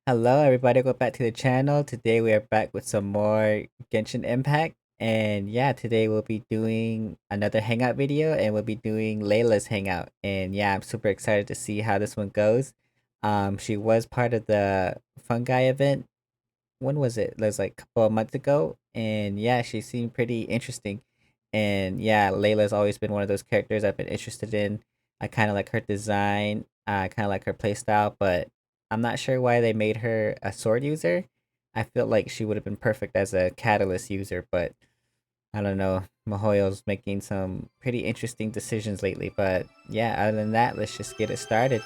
Hello everybody, welcome back to the channel. Today we are back with some more Genshin Impact. And yeah, today we'll be doing another Hangout video and we'll be doing Layla's Hangout. And yeah, I'm super excited to see how this one goes. She was part of the Fungi event. When was it? It was like a couple of months ago. And yeah, she seemed pretty interesting. And yeah, Layla's always been one of those characters I've been interested in. I kind of like her design. I kind of like her playstyle, but I'm not sure why they made her a sword user. I feel like she would have been perfect as a catalyst user, but I don't know. Mihoyo's making some pretty interesting decisions lately. But yeah, other than that, let's just get it started.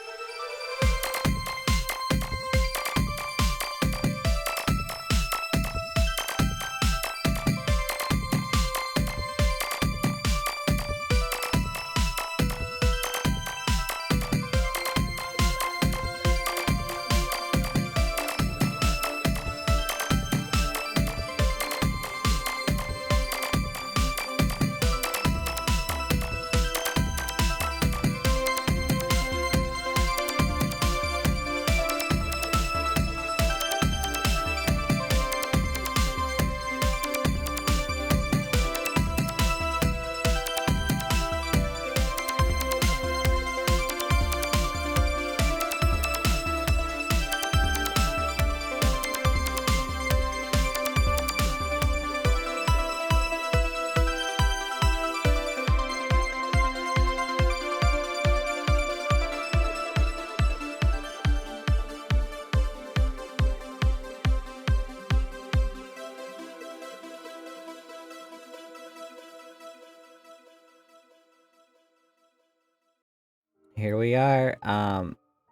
Here we are.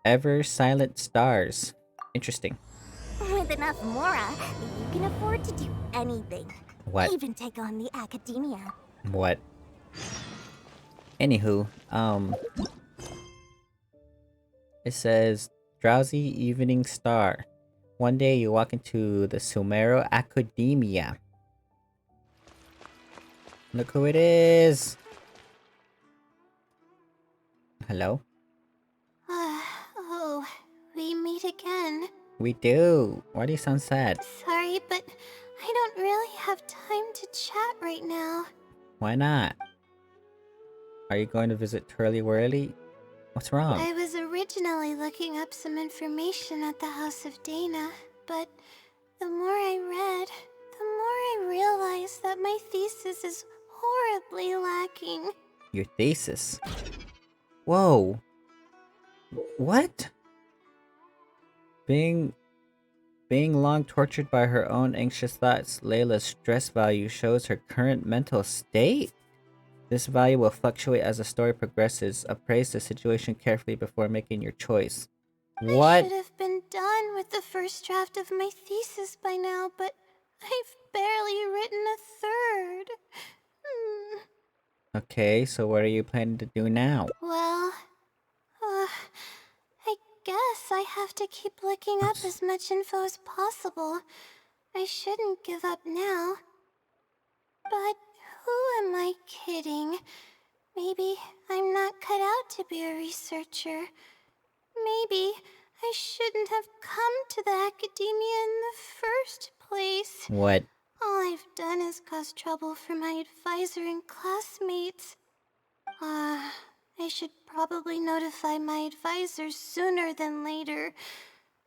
Ever Silent Stars. Interesting. With enough Mora, you can afford to do anything. What? Even take on the Akademiya. What? Anywho, it says drowsy evening star. One day you walk into the Sumero Akademiya. Look who it is! Hello? Oh, we meet again. We do! Why do you sound sad? Sorry, but I don't really have time to chat right now. Why not? Are you going to visit Turly Whirly? What's wrong? I was originally looking up some information at the House of Dana, but the more I read, the more I realized that my thesis is horribly lacking. Your thesis? Whoa! What? Being long tortured by her own anxious thoughts, Layla's stress value shows her current mental state. This value will fluctuate as the story progresses. Appraise the situation carefully before making your choice. I What? should have been done with the first draft of my thesis by now, but I've barely written a third. Okay, so what are you planning to do now? Well, I guess I have to keep looking up as much info as possible. I shouldn't give up now. But who am I kidding? Maybe I'm not cut out to be a researcher. Maybe I shouldn't have come to the Akademiya in the first place. What? All I've done is cause trouble for my advisor and classmates. I should probably notify my advisor sooner than later,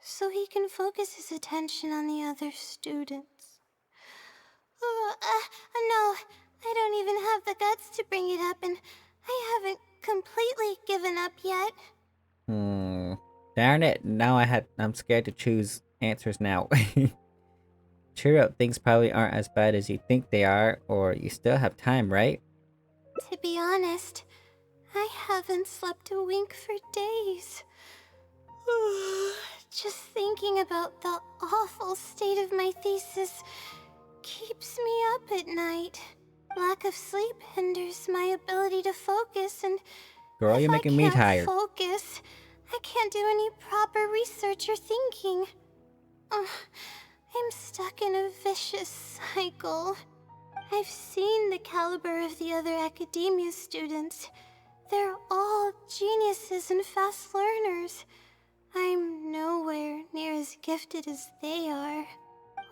so he can focus his attention on the other students. No, I don't even have the guts to bring it up, and I haven't completely given up yet. Darn it, now I'm scared to choose answers now. Cheer up, things probably aren't as bad as you think they are, or you still have time, right? To be honest, I haven't slept a wink for days. Just thinking about the awful state of my thesis keeps me up at night. Lack of sleep hinders my ability to focus, and Girl, you're making me tired. Focus, I can't do any proper research or thinking. I'm stuck in a vicious cycle. I've seen the caliber of the other Akademiya students. They're all geniuses and fast learners. I'm nowhere near as gifted as they are.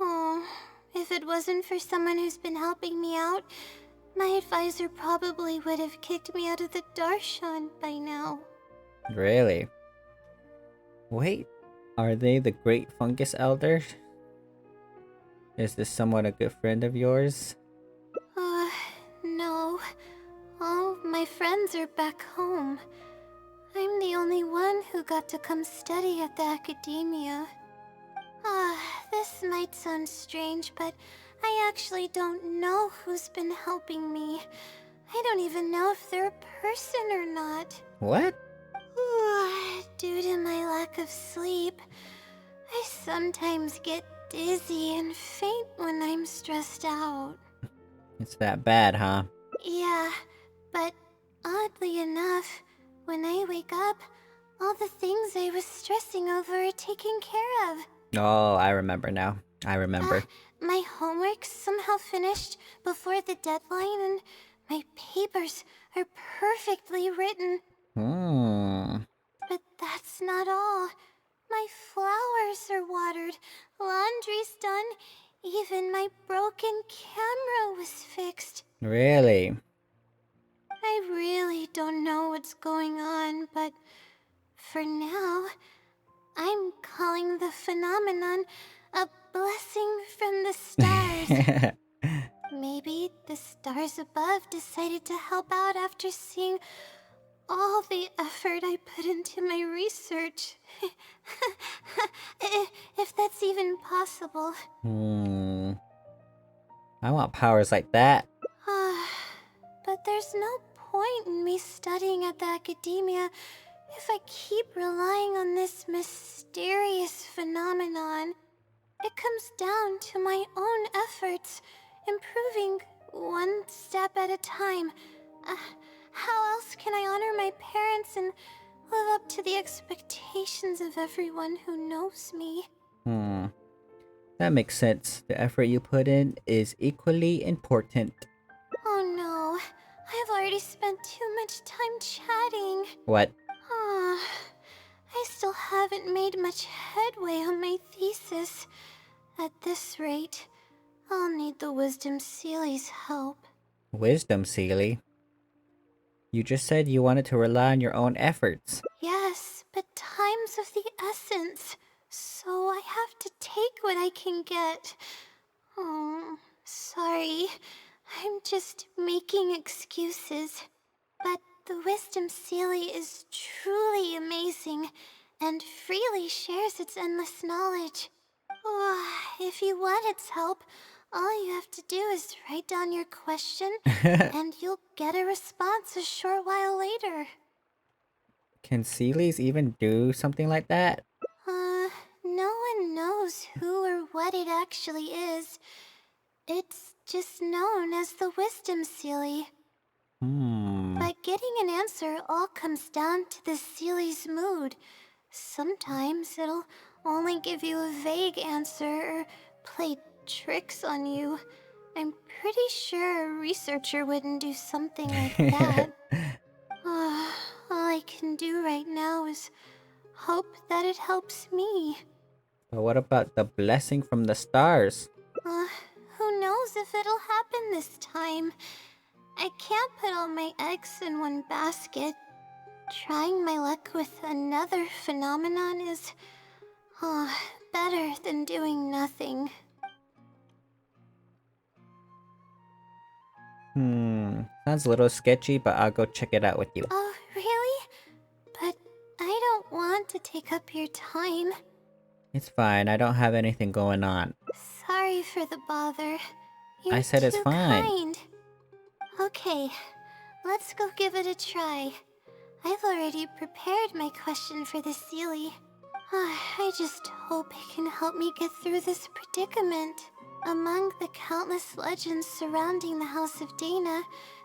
Oh, if it wasn't for someone who's been helping me out, my advisor probably would have kicked me out of the Darshan by now. Really? Wait, are they the Great Fungus Elder? Is this someone a good friend of yours? No. All my friends are back home. I'm the only one who got to come study at the Akademiya. This might sound strange, but I actually don't know who's been helping me. I don't even know if they're a person or not. What? Due to my lack of sleep, I sometimes get dizzy and faint when I'm stressed out. It's that bad, huh? Yeah, but oddly enough, when I wake up, all the things I was stressing over are taken care of. Oh, I remember now. I remember. My homework's somehow finished before the deadline, and my papers are perfectly written. But that's not all. My flowers are watered, laundry's done, even my broken camera was fixed. Really? I really don't know what's going on, but for now, I'm calling the phenomenon a blessing from the stars. Maybe the stars above decided to help out after seeing all the effort I put into my research. If that's even possible. I want powers like that. But there's no point in me studying at the Akademiya if I keep relying on this mysterious phenomenon. It comes down to my own efforts, improving one step at a time. How else can I honor my parents and live up to the expectations of everyone who knows me? That makes sense. The effort you put in is equally important. Oh no, I've already spent too much time chatting. What? I still haven't made much headway on my thesis. At this rate, I'll need the Wisdom Seelie's help. Wisdom, Seelie. You just said you wanted to rely on your own efforts. Yes, but time's of the essence, so I have to take what I can get. Oh, sorry. I'm just making excuses. But the Wisdom Seelie is truly amazing and freely shares its endless knowledge. If you want its help, all you have to do is write down your question and you'll get a response a short while later. Can Seelies even do something like that? No one knows who or what it actually is. It's just known as the Wisdom Seelie. But getting an answer all comes down to the Seelie's mood. Sometimes it'll only give you a vague answer or play tricks on you. I'm pretty sure a researcher wouldn't do something like that. All I can do right now is hope that it helps me. But what about the blessing from the stars? Who knows if it'll happen this time? I can't put all my eggs in one basket. Trying my luck with another phenomenon is better than doing nothing. Sounds a little sketchy, but I'll go check it out with you. Oh, really? But I don't want to take up your time. It's fine, I don't have anything going on. Sorry for the bother. You're I said it's too fine. kind. Okay, let's go give it a try. I've already prepared my question for the Seelie. I just hope it can help me get through this predicament. Among the countless legends surrounding the House of Dana,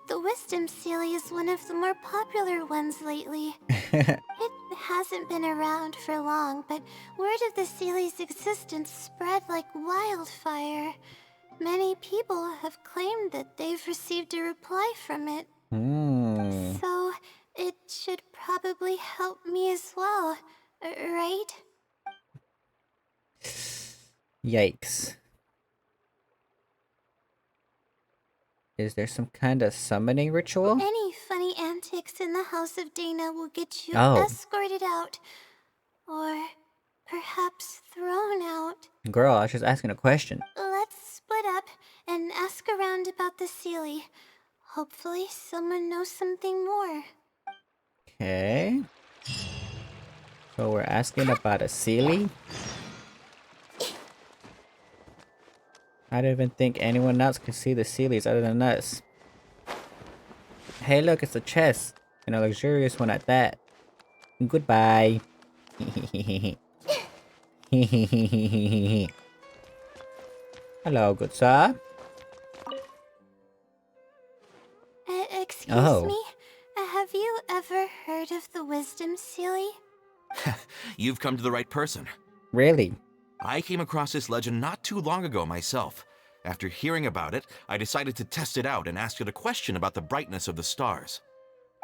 the Wisdom Seelie is one of the more popular ones lately. It hasn't been around for long, but word of the Seelie's existence spread like wildfire. Many people have claimed that they've received a reply from it. So, it should probably help me as well, right? Yikes. Is there some kind of summoning ritual? Any funny antics in the House of Dana will get you Oh, escorted out. Or perhaps thrown out. girl, I was just asking a question. Let's split up and ask around about the Seelie. Hopefully someone knows something more. Okay. So we're asking about a Seelie? I don't even think anyone else can see the Seelies other than us. Hey look, it's a chest. And a luxurious one at that. Goodbye. Hello, good sir. Excuse Oh, me? Have you ever heard of the Wisdom Seelie? You've come to the right person. really? I came across this legend not too long ago myself. After hearing about it, I decided to test it out and asked it a question about the brightness of the stars.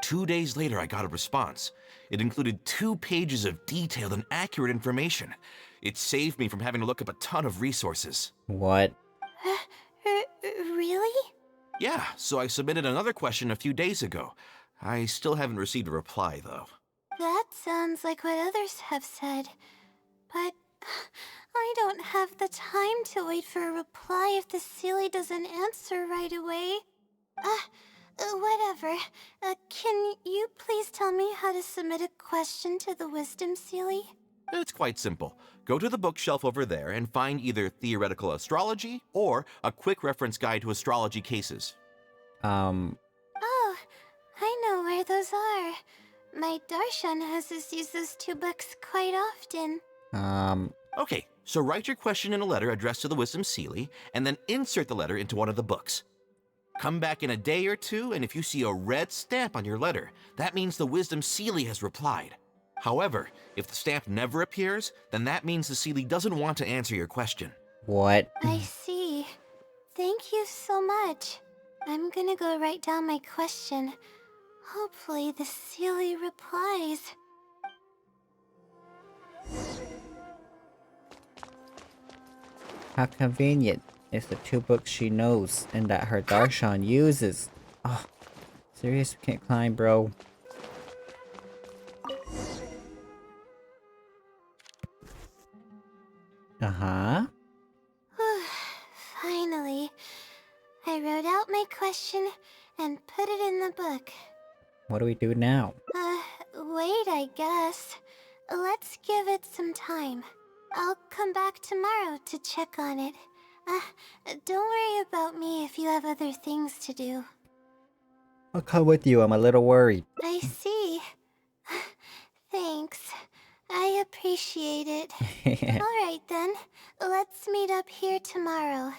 2 days later, I got a response. It included 2 pages of detailed and accurate information. It saved me from having to look up a ton of resources. What? Really? Yeah, so I submitted another question a few days ago. I still haven't received a reply, though. That sounds like what others have said. But I don't have the time to wait for a reply if the Seelie doesn't answer right away. Whatever. Can you please tell me how to submit a question to the Wisdom Seelie? It's quite simple. Go to the bookshelf over there and find either theoretical astrology or a quick reference guide to astrology cases. Oh, I know where those are. My Darshan has us use those 2 books quite often. Okay, so write your question in a letter addressed to the Wisdom Seelie, and then insert the letter into one of the books. Come back in a day or 2, and if you see a red stamp on your letter, that means the Wisdom Seelie has replied. However, if the stamp never appears, then that means the Seelie doesn't want to answer your question. what? I see. Thank you so much. I'm gonna go write down my question. Hopefully the Seelie replies. How convenient. It's the 2 books she knows and that her Darshan uses. Oh, serious? We can't climb, bro. Uh-huh. Finally, I wrote out my question and put it in the book. What do we do now? Wait, I guess. Let's give it some time. I'll come back tomorrow to check on it. Don't worry about me if you have other things to do. I'll come with you. I'm a little worried. I see. Thanks. I appreciate it. Alright then, let's meet up here tomorrow.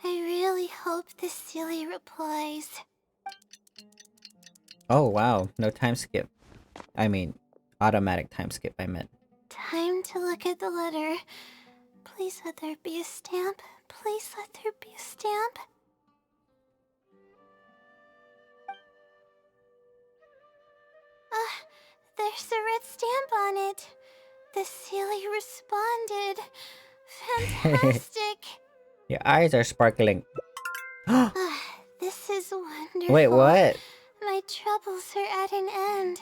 I really hope the Seelie replies. Oh, wow. No time skip. I mean, automatic time skip, I meant. Time to look at the letter. Please let there be a stamp. Please let there be a stamp. There's a red stamp on it. The Seelie responded. Fantastic. Your eyes are sparkling. This is wonderful. Wait, what? My troubles are at an end.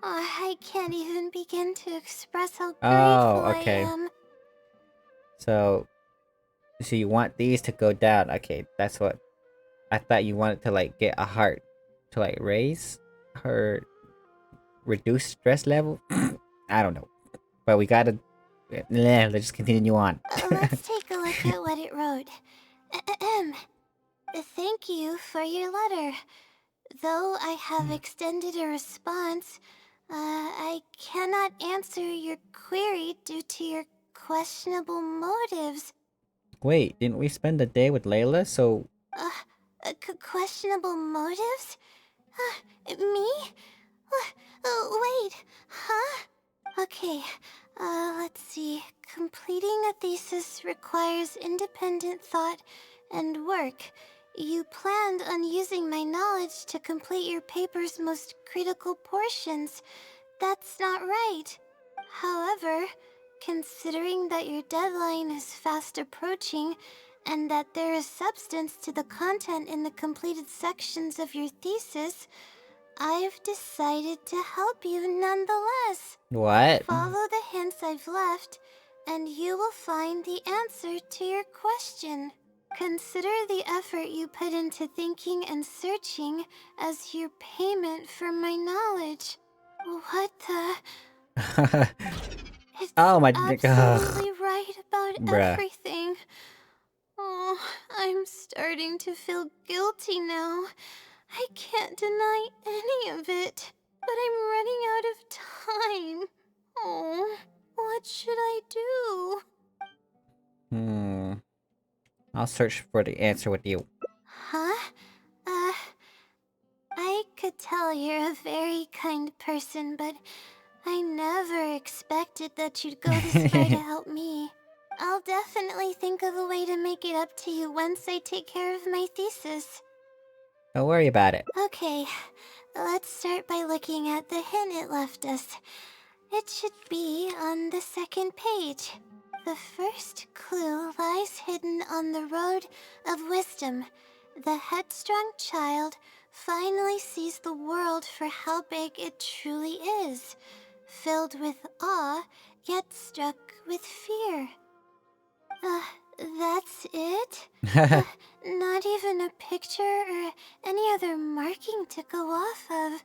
I can't even begin to express how grateful okay. I am. So you want these to go down. Okay, that's what... I thought you wanted to, like, get a heart. To, like, raise her... reduce stress level? I don't know. But we gotta... let's just continue on. Let's take a look at what it wrote. Thank you for your letter. Though I have extended a response, I cannot answer your query due to your questionable motives. Wait, didn't we spend the day with Layla? So... Questionable motives? Me? Wait, huh? Okay, let's see. Completing a thesis requires independent thought and work. You planned on using my knowledge to complete your paper's most critical portions. That's not right. However, considering that your deadline is fast approaching and that there is substance to the content in the completed sections of your thesis, I've decided to help you nonetheless. What? Follow the hints I've left, and you will find the answer to your question. Consider the effort you put into thinking and searching as your payment for my knowledge. What the? It's Oh my absolutely right about Bruh. everything. Oh, I'm starting to feel guilty now. I can't deny any of it, but I'm running out of time. Oh, what should I do? I'll search for the answer with you. Huh? I could tell you're a very kind person, but I never expected that you'd go this far to help me. I'll definitely think of a way to make it up to you once I take care of my thesis. Don't worry about it. Okay, let's start by looking at the hint it left us. It should be on the second page. The first clue lies hidden on the road of wisdom. The headstrong child finally sees the world for how big it truly is, filled with awe, yet struck with fear. That's it? Not even a picture or any other marking to go off of.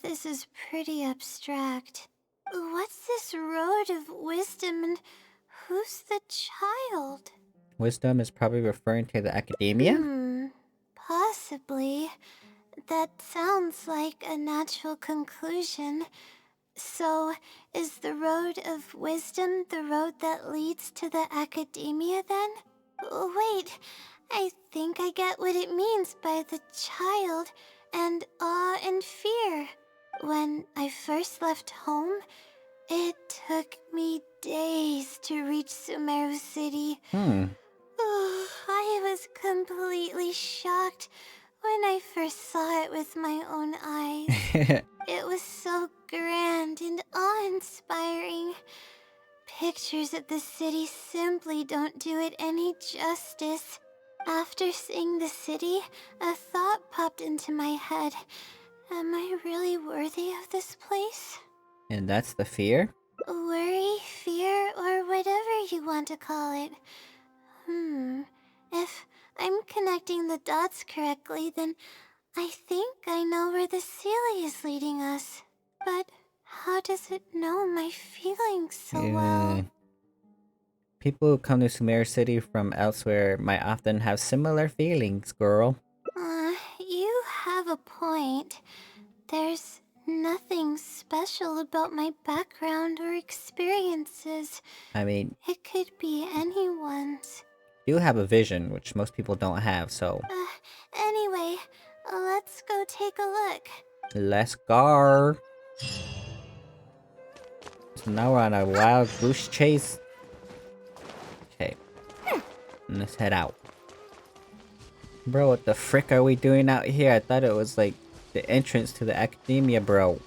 This is pretty abstract. What's this road of wisdom and who's the child? Wisdom is probably referring to the Akademiya? Possibly. That sounds like a natural conclusion. So, is the road of wisdom the road that leads to the Akademiya then? Wait, I think I get what it means by the child and awe and fear. When I first left home, it took me days to reach Sumeru City. I was completely shocked when I first saw it with my own eyes. It was so grand and awe-inspiring. Pictures of the city simply don't do it any justice. After seeing the city, a thought popped into my head. Am I really worthy of this place? And that's the fear? Worry, fear, or whatever you want to call it. If I'm connecting the dots correctly, then I think I know where the Seelie is leading us. But how does it know my feelings so well? People who come to Sumeru City from elsewhere might often have similar feelings, girl. You have a point. There's nothing special about my background or experiences. I mean, It could be anyone's. you have a vision, which most people don't have, so... Anyway, let's go take a look. Let's go! So now we're on a wild goose chase. Okay. Let's head out. Bro, what the frick are we doing out here? I thought it was like the entrance to the Akademiya, bro.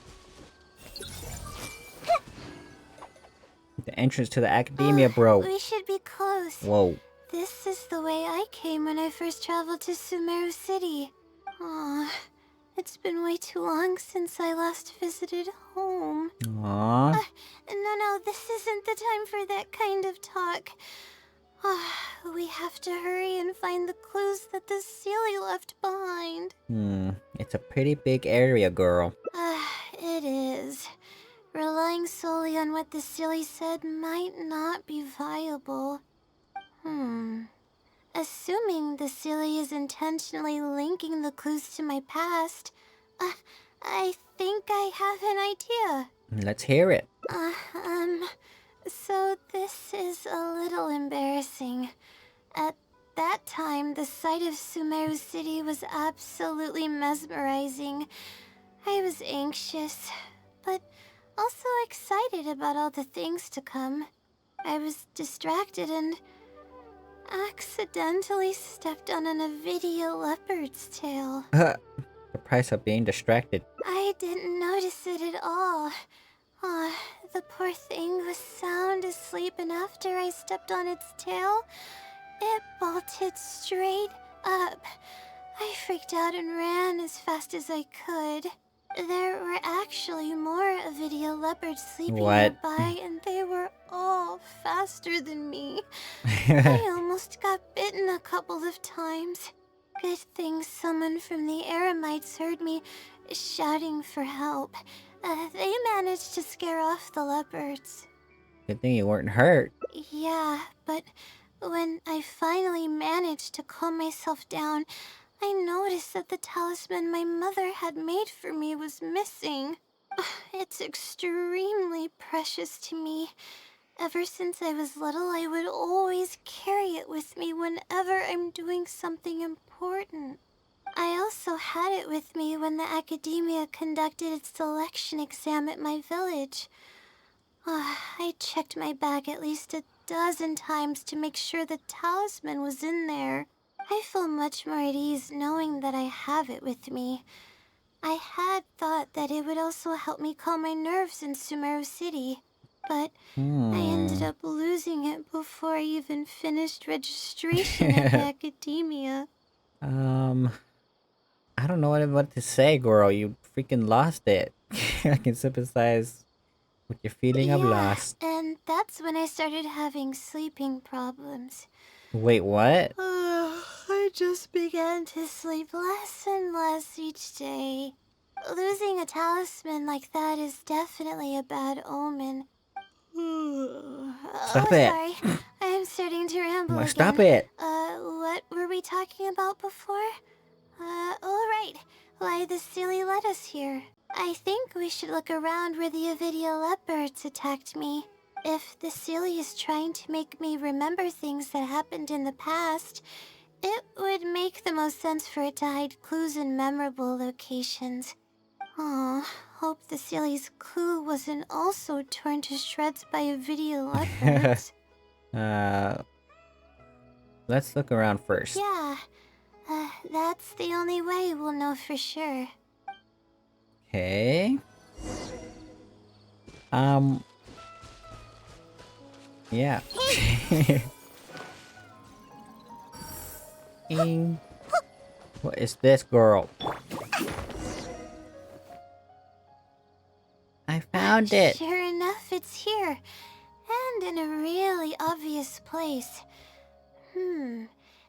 The entrance to the Akademiya, bro. We should be close. Whoa. This is the way I came when I first traveled to Sumeru City. Aw, it's been way too long since I last visited home. Aww. No, this isn't the time for that kind of talk. We have to hurry and find the clues that the Seelie left behind. It's a pretty big area, girl. It is. Relying solely on what the Seelie said might not be viable. Assuming the Seelie is intentionally linking the clues to my past, I think I have an idea. Let's hear it. So this is a little embarrassing. At that time, the sight of Sumeru City was absolutely mesmerizing. I was anxious, but also excited about all the things to come. I was distracted and accidentally stepped on an Avidia leopard's tail. The price of being distracted. I didn't notice it at all. The poor thing was sound asleep, and after I stepped on its tail, it bolted straight up. I freaked out and ran as fast as I could. There were actually more Avidia leopards sleeping What? nearby, and they were all faster than me. I almost got bitten a couple of times. Good thing someone from the Eremites heard me shouting for help. They managed to scare off the leopards. Good thing you weren't hurt. Yeah, but when I finally managed to calm myself down, I noticed that the talisman my mother had made for me was missing. It's extremely precious to me. Ever since I was little, I would always carry it with me whenever I'm doing something important. I also had it with me when the Akademiya conducted its selection exam at my village. I checked my bag at least a dozen times to make sure the talisman was in there. I feel much more at ease knowing that I have it with me. I had thought that it would also help me calm my nerves in Sumeru City, but I ended up losing it before I even finished registration at Akademiya. I don't know what to say, girl. You freaking lost it. I can sympathize with your feeling of Yeah, loss. and that's when I started having sleeping problems. Wait, what? I just began to sleep less and less each day. Losing a talisman like that is definitely a bad omen. Stop Oh, it. sorry. I'm starting to ramble Stop again. it. What were we talking about before? All right. Why, the Seelie led us here. I think we should look around where the Avidia leopards attacked me. If the Seelie is trying to make me remember things that happened in the past, it would make the most sense for it to hide clues in memorable locations. Aw, hope the Seelie's clue wasn't also torn to shreds by Avidia leopards. Let's look around first. Yeah, that's the only way we'll know for sure. Okay. Yeah. Ing. What is this, girl? I found it. Sure enough, it's here. And in a really obvious place.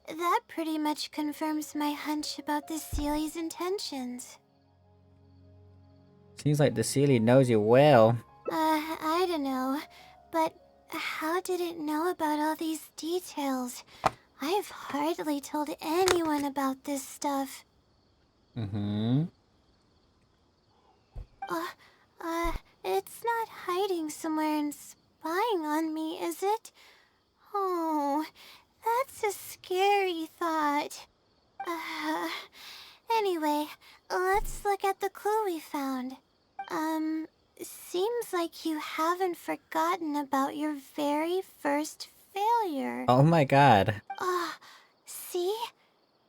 That pretty much confirms my hunch about the Seelie's intentions. Seems like the Seelie knows you well. I don't know. But how did it know about all these details? I've hardly told anyone about this stuff. It's not hiding somewhere and spying on me, is it? Oh, that's a scary thought. Anyway, let's look at the clue we found. Seems like you haven't forgotten about your very first failure. Oh my god. See?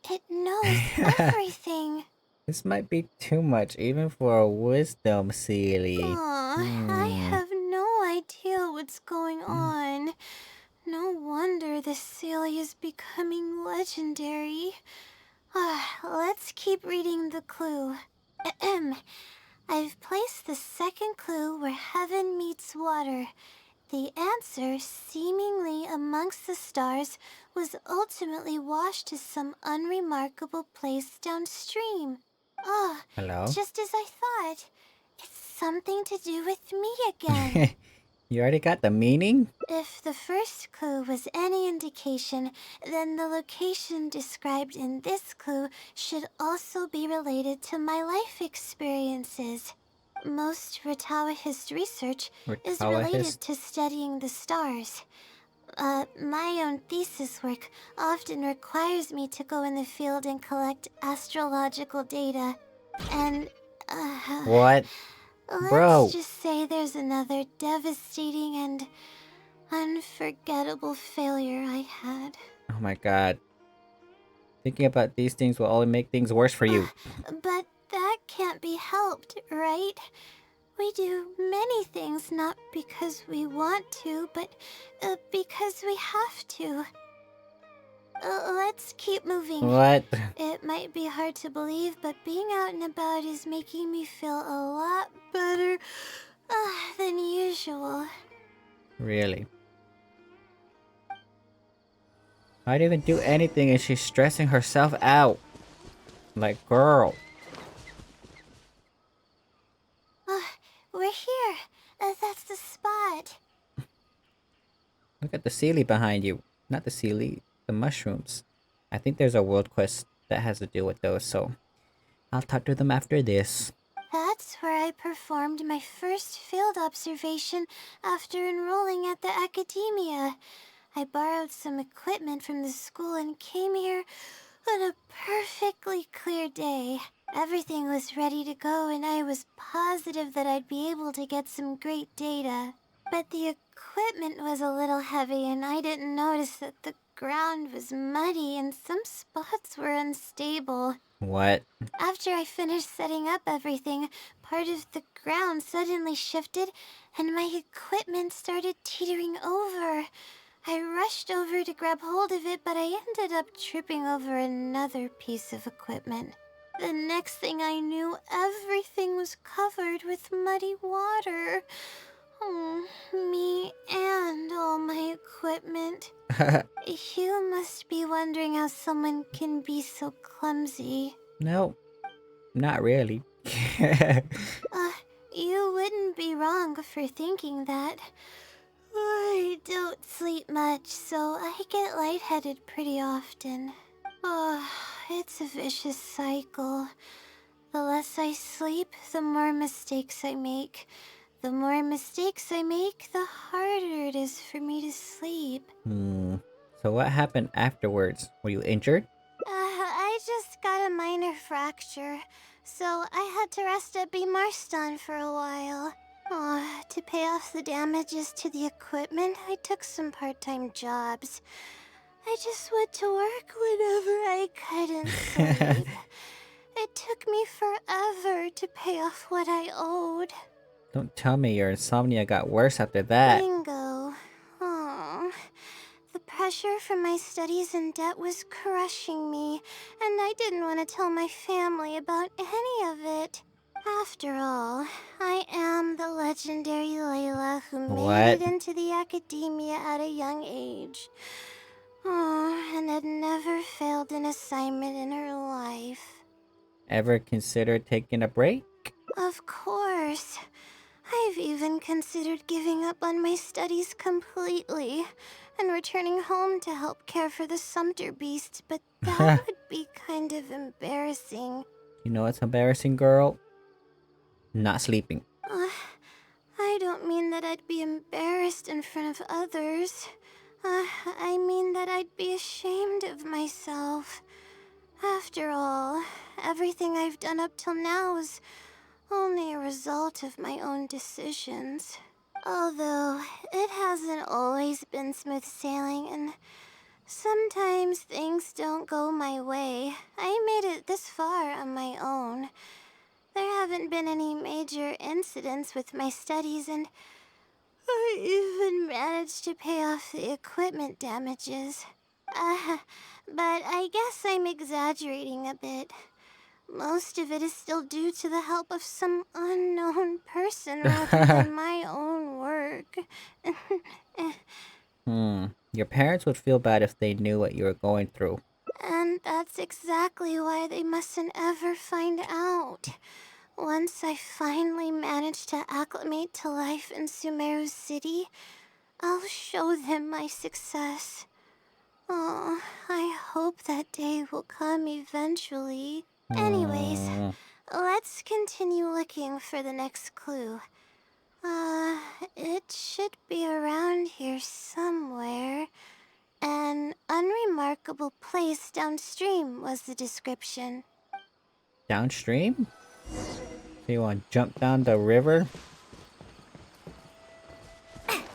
It knows everything. This might be too much even for a wisdom Seelie. I have no idea what's going on. No wonder the Seelie is becoming legendary. Let's keep reading the clue. I've placed the second clue where heaven meets water. The answer, seemingly amongst the stars, was ultimately washed to some unremarkable place downstream. Hello? Just as I thought. It's something to do with me again. You already got the meaning? If the first clue was any indication, then the location described in this clue should also be related to my life experiences. Most Ratawahist research is related Ratawahist? to studying the stars. My own thesis work often requires me to go in the field and collect astrological data. And, What? Bro. let's just say there's another devastating and unforgettable failure I had. Oh my god. Thinking about these things will only make things worse for you. But that can't be helped, right? We do many things not because we want to, but because we have to. Let's keep moving. What? It might be hard to believe, but being out and about is making me feel a lot better than usual. Really? I didn't even do anything and she's stressing herself out. Like, girl. We're here. That's the spot. Look at the Seelie behind you. Not the Seelie, the mushrooms. I think there's a world quest that has to do with those, so I'll talk to them after this. That's where I performed my first field observation after enrolling at the Akademiya. I borrowed some equipment from the school and came here on a perfectly clear day. Everything was ready to go and I was positive that I'd be able to get some great data. But the equipment was a little heavy and I didn't notice that the ground was muddy and some spots were unstable. What? After I finished setting up everything, part of the ground suddenly shifted and my equipment started teetering over. I rushed over to grab hold of it, but I ended up tripping over another piece of equipment. The next thing I knew, everything was covered with muddy water. Oh, me and all my equipment. You must be wondering how someone can be so clumsy. No, not really. You wouldn't be wrong for thinking that. I don't sleep much, so I get lightheaded pretty often. It's a vicious cycle. The less I sleep, the more mistakes I make. The more mistakes I make, the harder it is for me to sleep. So what happened afterwards? Were you injured? I just got a minor fracture, so I had to rest at B. Marston for a while. To pay off the damages to the equipment, I took some part-time jobs. I just went to work whenever I couldn't sleep. It took me forever to pay off what I owed. Don't tell me your insomnia got worse after that. Bingo. The pressure from my studies and debt was crushing me, and I didn't want to tell my family about any of it. After all, I am the legendary Layla who made it into the Akademiya at a young age. And had never failed an assignment in her life. Ever considered taking a break? Of course. I've even considered giving up on my studies completely and returning home to help care for the Sumter beast, but that would be kind of embarrassing. You know what's embarrassing, girl? Not sleeping. I don't mean that I'd be embarrassed in front of others. I mean that I'd be ashamed of myself. After all, everything I've done up till now is only a result of my own decisions. Although, it hasn't always been smooth sailing, and sometimes things don't go my way. I made it this far on my own. There haven't been any major incidents with my studies, and I even managed to pay off the equipment damages. But I guess I'm exaggerating a bit. Most of it is still due to the help of some unknown person rather than my own work. Your parents would feel bad if they knew what you were going through. And that's exactly why they mustn't ever find out. Once I finally manage to acclimate to life in Sumeru City, I'll show them my success. I hope that day will come eventually. Anyways, let's continue looking for the next clue. It should be around here somewhere. An unremarkable place downstream was the description. Downstream? So you want to jump down the river?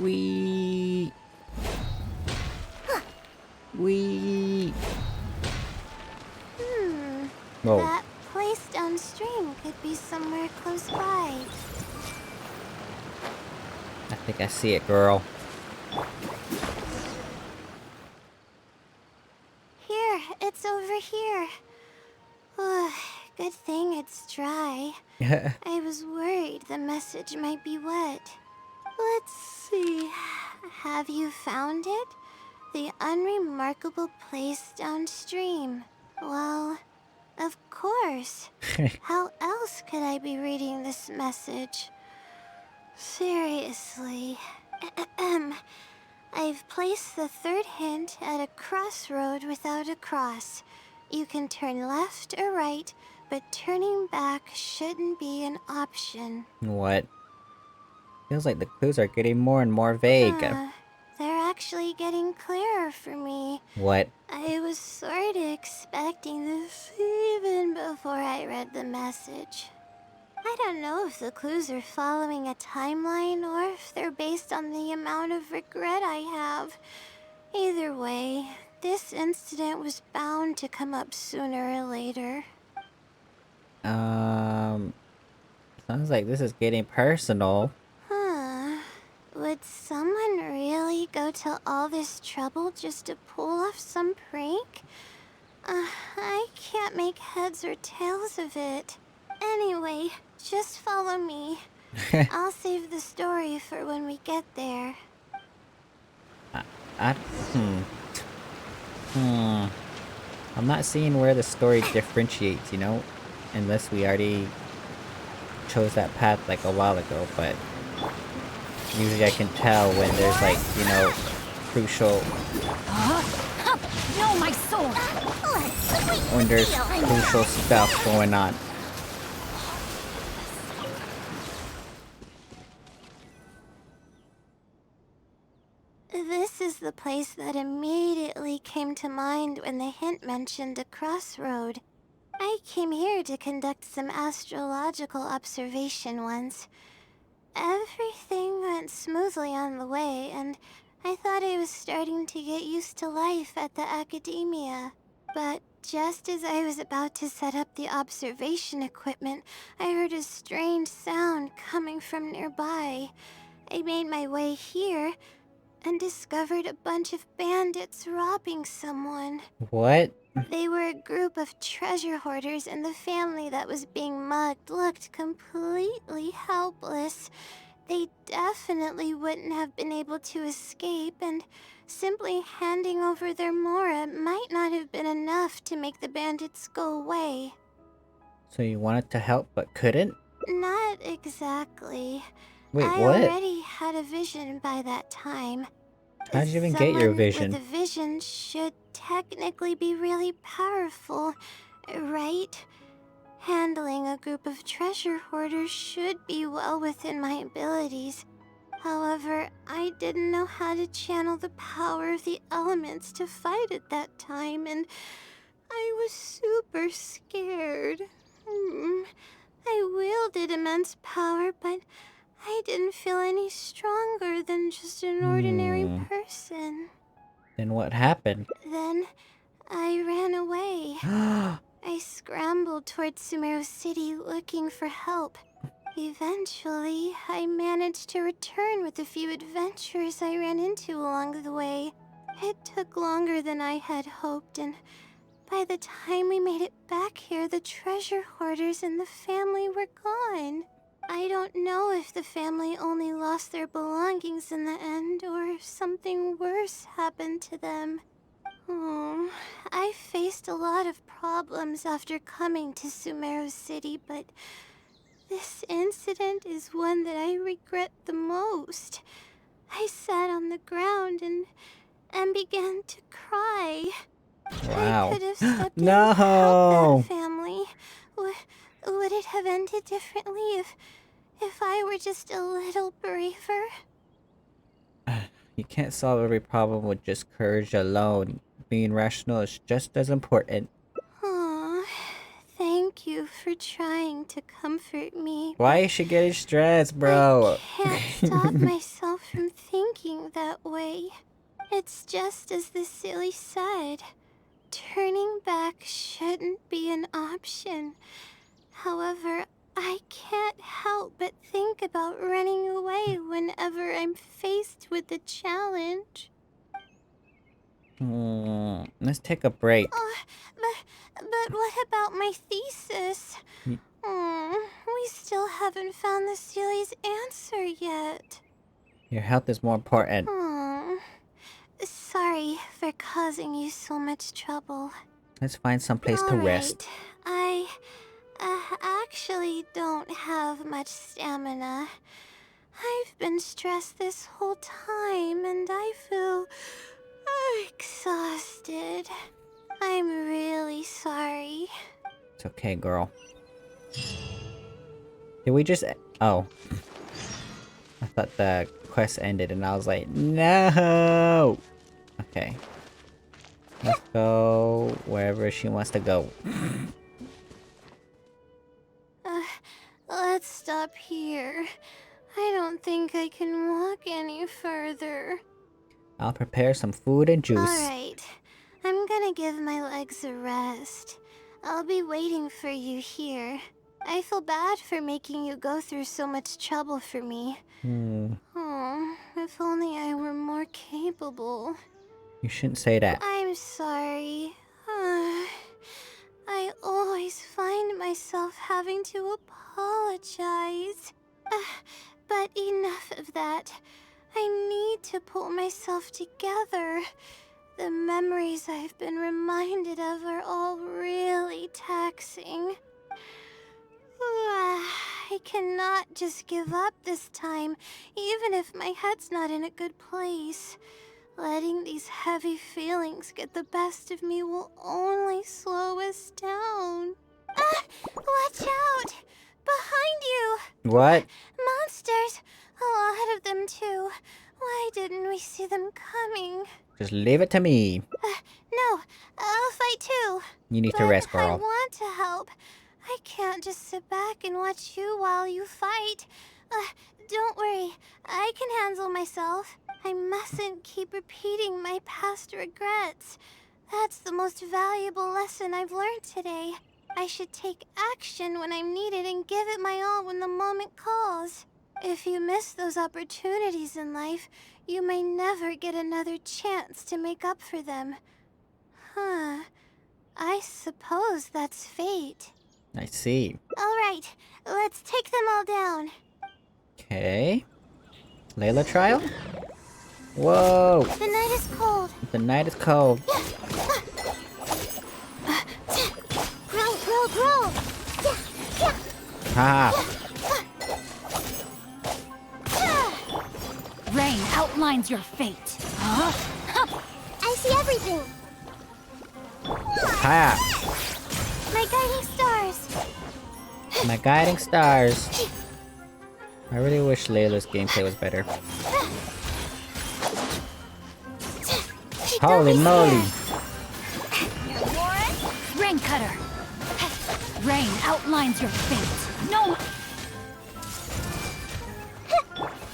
Wee. Wee. Whoa. That place downstream could be somewhere close by. think I see it, girl. Here, it's over here. Oh, good thing it's dry. I was worried the message might be wet. Let's see. Have you found it? The unremarkable place downstream. Well, of course. How else could I be reading this message? Seriously. I've placed the third hint at a crossroad without a cross. You can turn left or right, but turning back shouldn't be an option. What? Feels like the clues are getting more and more vague. They're actually getting clearer for me. What? I was sort of expecting this even before I read the message. I don't know if the clues are following a timeline or if they're based on the amount of regret I have. Either way, this incident was bound to come up sooner or later. Sounds like this is getting personal. Would someone really go to all this trouble just to pull off some prank? I can't make heads or tails of it. Anyway, just follow me. I'll save the story for when we get there. I'm not seeing where the story differentiates, you know? Unless we already chose that path like a while ago, but usually I can tell when there's like, you know, crucial... No, my sword! when there's crucial stuff going on. This is the place that immediately came to mind when the hint mentioned a crossroad. I came here to conduct some astrological observation once. Everything went smoothly on the way, and I thought I was starting to get used to life at the Akademiya. But just as I was about to set up the observation equipment, I heard a strange sound coming from nearby. I made my way here and discovered a bunch of bandits robbing someone. What? They were a group of treasure hoarders, and the family that was being mugged looked completely helpless. They definitely wouldn't have been able to escape, and simply handing over their Mora might not have been enough to make the bandits go away. So you wanted to help but couldn't? Not exactly. Wait, I what? already had a vision by that time. How'd you even get your Someone vision? with a vision should technically be really powerful, right? Handling a group of treasure hoarders should be well within my abilities. However, I didn't know how to channel the power of the elements to fight at that time, and I was super scared. I wielded immense power, but I didn't feel any stronger than just an ordinary person. Then what happened? Then I ran away. I scrambled towards Sumeru City looking for help. Eventually, I managed to return with a few adventures I ran into along the way. It took longer than I had hoped, and by the time we made it back here, the treasure hoarders and the family were gone. I don't know if the family only lost their belongings in the end, or if something worse happened to them. I faced a lot of problems after coming to Sumeru City, but this incident is one that I regret the most. I sat on the ground and began to cry. Wow. I could have stepped in No! to help that family. Would it have ended differently if I were just a little braver? You can't solve every problem with just courage alone. Being rational is just as important. Aw, thank you for trying to comfort me. Why is she getting stressed, bro? I can't stop myself from thinking that way. It's just as the Seelie said. Turning back shouldn't be an option. However, I can't help but think about running away whenever I'm faced with a challenge. Let's take a break. But what about my thesis? Y- We still haven't found the Seelie's answer yet. Your health is more important. Sorry for causing you so much trouble. Let's find some place to rest. I actually don't have much stamina. I've been stressed this whole time and I feel exhausted. I'm really sorry. It's okay, girl. Did we just... Oh. I thought the quest ended and I was like, no! Okay. Let's go wherever she wants to go. Let's stop here. I don't think I can walk any further. I'll prepare some food and juice. Alright, I'm gonna give my legs a rest. I'll be waiting for you here. I feel bad for making you go through so much trouble for me. Oh, if only I were more capable. You shouldn't say that. I'm sorry. I always find myself having to apologize. But enough of that. I need to pull myself together. The memories I've been reminded of are all really taxing. I cannot just give up this time, even if my head's not in a good place. Letting these heavy feelings get the best of me will only slow us down. Watch out! Behind you! What? Monsters! A lot of them too. Why didn't we see them coming? Just leave it to me. No, I'll fight too. You need to rest, I girl. want to help. I can't just sit back and watch you while you fight. Don't worry, I can handle myself. I mustn't keep repeating my past regrets. That's the most valuable lesson I've learned today. I should take action when I'm needed and give it my all when the moment calls. If you miss those opportunities in life, you may never get another chance to make up for them. Huh. I suppose that's fate. I see. Alright, let's take them all down. Okay. Layla trial? Whoa! The night is cold. The night is cold. Grow. Ha! Rain outlines your fate. Huh? I see everything. Ha! My guiding stars. My guiding stars. I really wish Layla's gameplay was better. Holy moly! Rain cutter. Rain outlines your fate. No.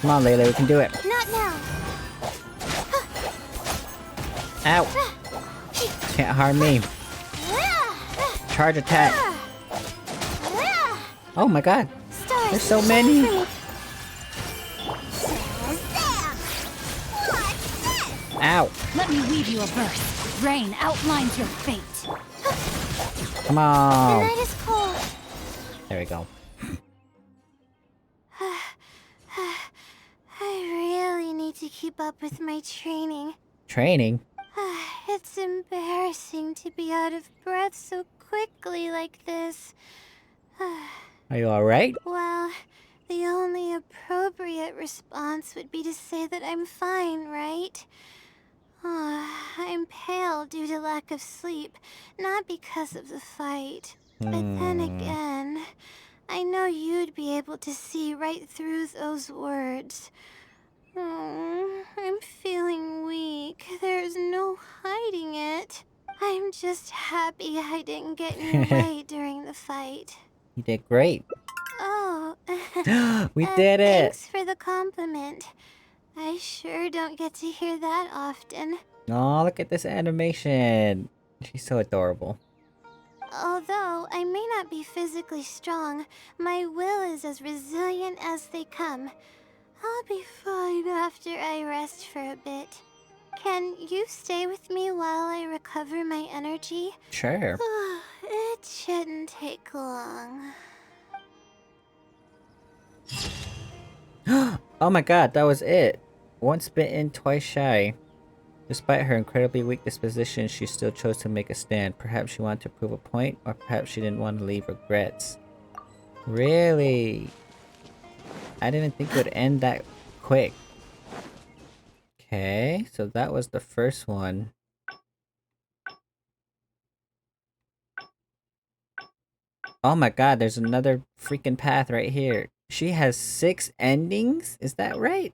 Come on, Layla, we can do it. Not now. Ow! Can't harm me. Charge attack. Oh my god. Stars. There's so many. Ow! Let me weave you a verse. Rain outlines your fate. Come The on! night is cold. There we go. I really need to keep up with my training. Training? It's embarrassing to be out of breath so quickly like this. Are you alright? Well, the only appropriate response would be to say that I'm fine, right? I'm pale due to lack of sleep, not because of the fight. But then again, I know you'd be able to see right through those words. I'm feeling weak. There's no hiding it. I'm just happy I didn't get in your way during the fight. You did great. Oh, We did it! thanks for the compliment. I sure don't get to hear that often. Oh, look at this animation. She's so adorable. Although I may not be physically strong, my will is as resilient as they come. I'll be fine after I rest for a bit. Can you stay with me while I recover my energy? Sure. It shouldn't take long. Oh my god, that was it. Once bitten, twice shy. Despite her incredibly weak disposition, she still chose to make a stand. Perhaps she wanted to prove a point, or perhaps she didn't want to leave regrets. Really? I didn't think it would end that quick. Okay, so that was the first one. Oh my god, there's another freaking path right here. She has 6 endings? Is that right?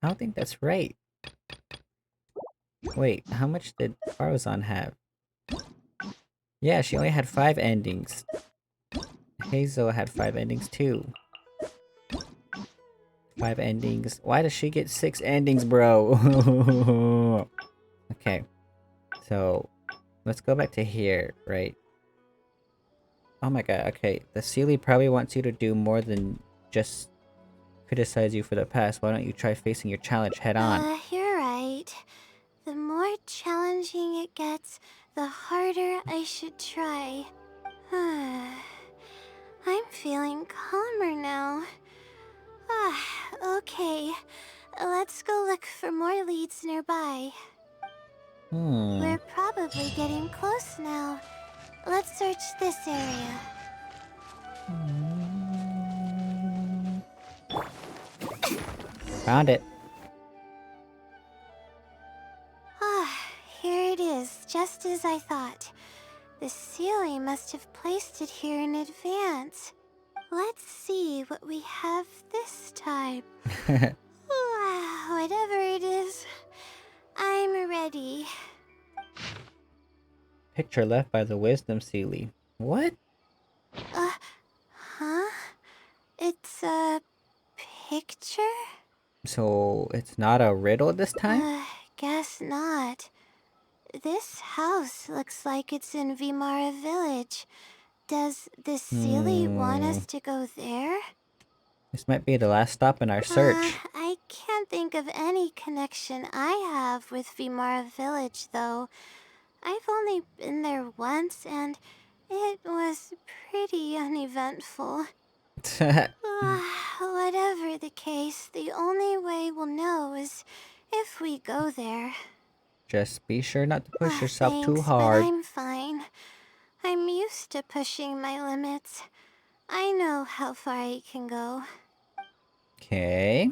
I don't think that's right. Wait, how much did Faruzan have? Yeah, she only had 5 endings. Hazel had 5 endings too. 5 endings. Why does she get 6 endings, bro? Okay. So, let's go back to here, right? Oh my god, okay. The Seelie probably wants you to do more than just criticize you for the past. Why don't you try facing your challenge head on? You're right. The more challenging it gets, the harder I should try. I'm feeling calmer now. Okay. Let's go look for more leads nearby. We're probably getting close now. Let's search this area. Found it. Here it is, just as I thought. The Seelie must have placed it here in advance. Let's see what we have this time. Whatever it is, I'm ready. Picture left by the Wisdom Seelie. What? Huh? It's a picture? So, it's not a riddle this time? Guess not. This house looks like it's in Vimara village. Does the Seelie want us to go there? This might be the last stop in our search. I can't think of any connection I have with Vimara village, though. I've only been there once, and it was pretty uneventful. Whatever the case, the only way we'll know is if we go there. Just be sure not to push yourself too Thanks, hard. but I'm fine. I'm used to pushing my limits. I know how far I can go. Okay.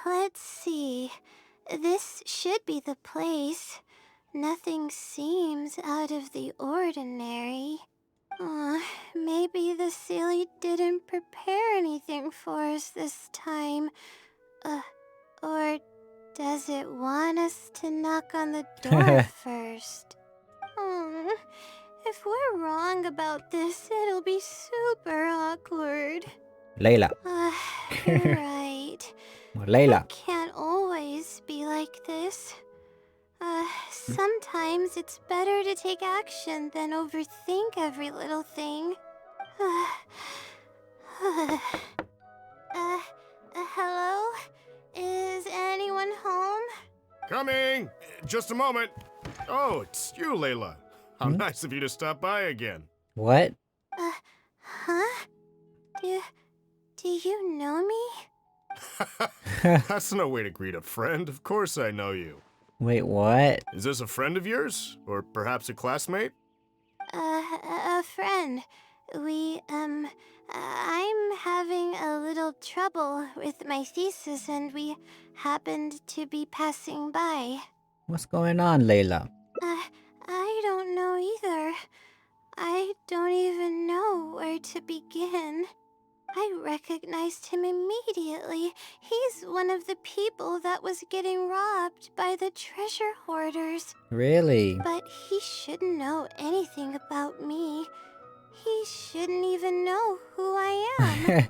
Let's see. This should be the place. Nothing seems out of the ordinary. Maybe the Seelie didn't prepare anything for us this time. Or does it want us to knock on the door first? If we're wrong about this, it'll be super awkward. Layla. You're right. Layla. Can't always be like this. Sometimes it's better to take action than overthink every little thing. Hello? Is anyone home? Coming! Just a moment. Oh, it's you, Layla. How nice of you to stop by again. What? Huh? Do you know me? That's no way to greet a friend. Of course I know you. Wait, what? Is this a friend of yours? Or perhaps a classmate? A friend. I'm having a little trouble with my thesis and we happened to be passing by. What's going on, Layla? I don't know either. I don't even know where to begin. I recognized him immediately. He's one of the people that was getting robbed by the treasure hoarders. Really? But he shouldn't know anything about me. He shouldn't even know who I am.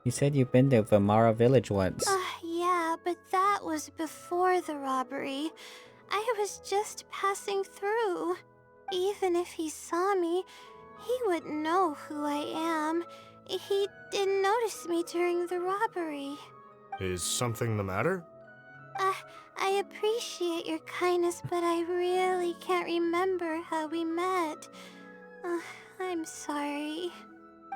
You said you've been to Vimara village once. Yeah, but that that was before the robbery. I was just passing through. Even if he saw me, he wouldn't know who I am. He didn't notice me during the robbery. Is something the matter? I appreciate your kindness, but I really can't remember how we met. I'm sorry.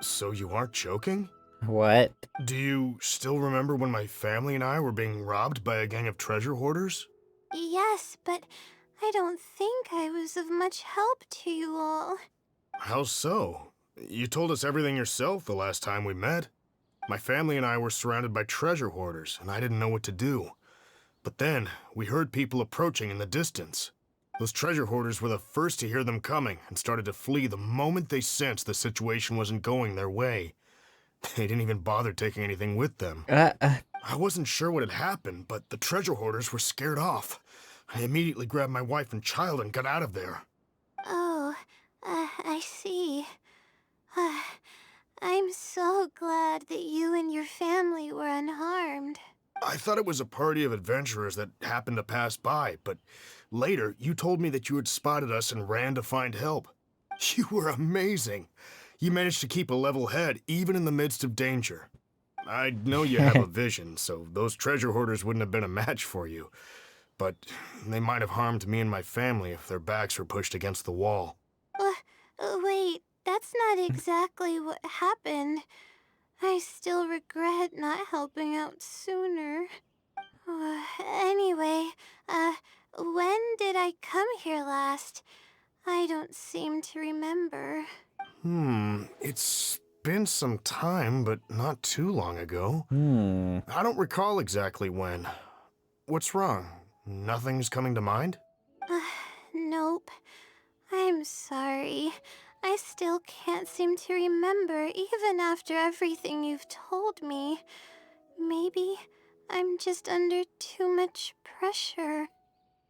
So you aren't joking? What? Do you still remember when my family and I were being robbed by a gang of treasure hoarders? Yes, but I don't think I was of much help to you all. How so? You told us everything yourself the last time we met. My family and I were surrounded by treasure hoarders, and I didn't know what to do. But then, we heard people approaching in the distance. Those treasure hoarders were the first to hear them coming and started to flee the moment they sensed the situation wasn't going their way. They didn't even bother taking anything with them. I wasn't sure what had happened, but the treasure hoarders were scared off. I immediately grabbed my wife and child and got out of there. Oh, I see. I'm so glad that you and your family were unharmed. I thought it was a party of adventurers that happened to pass by, but later you told me that you had spotted us and ran to find help. You were amazing. You managed to keep a level head even in the midst of danger. I know you have a vision, so those treasure hoarders wouldn't have been a match for you. But they might have harmed me and my family if their backs were pushed against the wall. Wait, that's not exactly what happened. I still regret not helping out sooner. Anyway, when did I come here last? I don't seem to remember. It's been some time, but not too long ago. I don't recall exactly when. What's wrong? Nothing's coming to mind? Nope. I'm sorry. I still can't seem to remember even after everything you've told me. Maybe I'm just under too much pressure.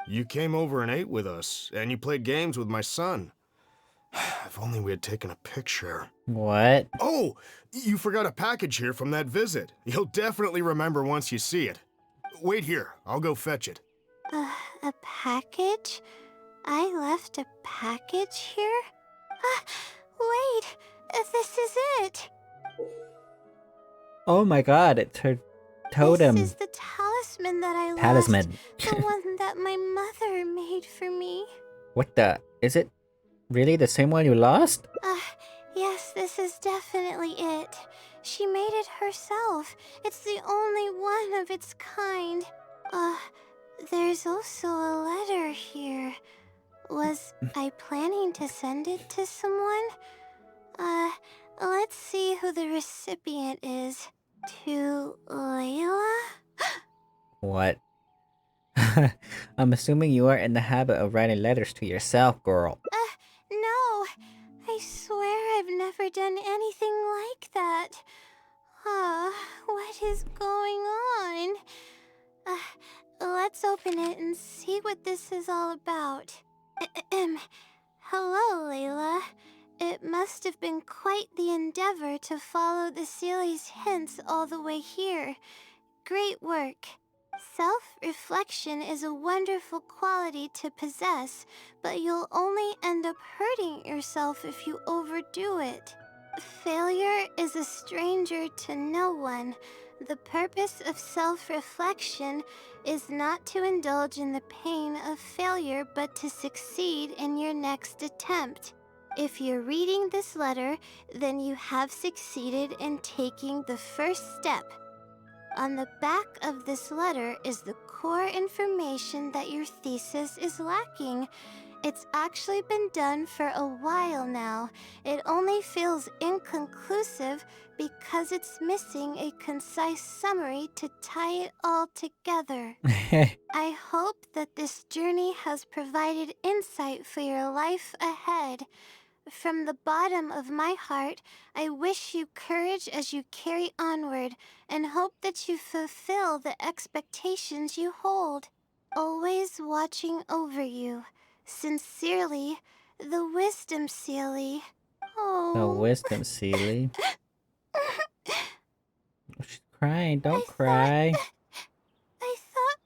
You came over and ate with us, and you played games with my son. If only we had taken a picture. What? Oh, you forgot a package here from that visit. You'll definitely remember once you see it. Wait here, I'll go fetch it. A package? I left a package here? Wait, this is it. Oh my god, it's her totem. This is the talisman that I Talisman. lost. The one that my mother made for me. What the? Is it really the same one you lost? Yes, this is definitely it. She made it herself. It's the only one of its kind. There's also a letter here. Was I planning to send it to someone? Let's see who the recipient is. To Layla? What? I'm assuming you are in the habit of writing letters to yourself, girl. No. I swear I've never done anything like that. What is going on? Let's open it and see what this is all about. Hello, Layla. It must have been quite the endeavor to follow the Seelie's hints all the way here. Great work. Self-reflection is a wonderful quality to possess, but you'll only end up hurting yourself if you overdo it. Failure is a stranger to no one. The purpose of self-reflection is not to indulge in the pain of failure, but to succeed in your next attempt. If you're reading this letter, then you have succeeded in taking the first step. On the back of this letter is the core information that your thesis is lacking. It's actually been done for a while now. It only feels inconclusive because it's missing a concise summary to tie it all together. I hope that this journey has provided insight for your life ahead. From the bottom of my heart, I wish you courage as you carry onward and hope that you fulfill the expectations you hold. Always watching over you. Sincerely, the Wisdom Seelie. The wisdom, Seelie. She's crying. Don't cry. I thought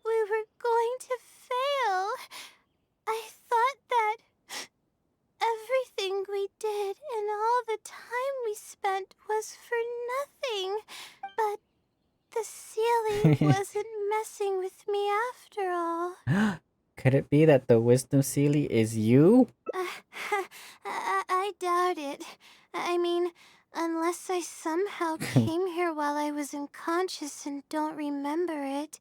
Seelie wasn't messing with me after all. Could it be that the wisdom Seelie is you? I doubt it. I mean, unless I somehow came here while I was unconscious and don't remember it.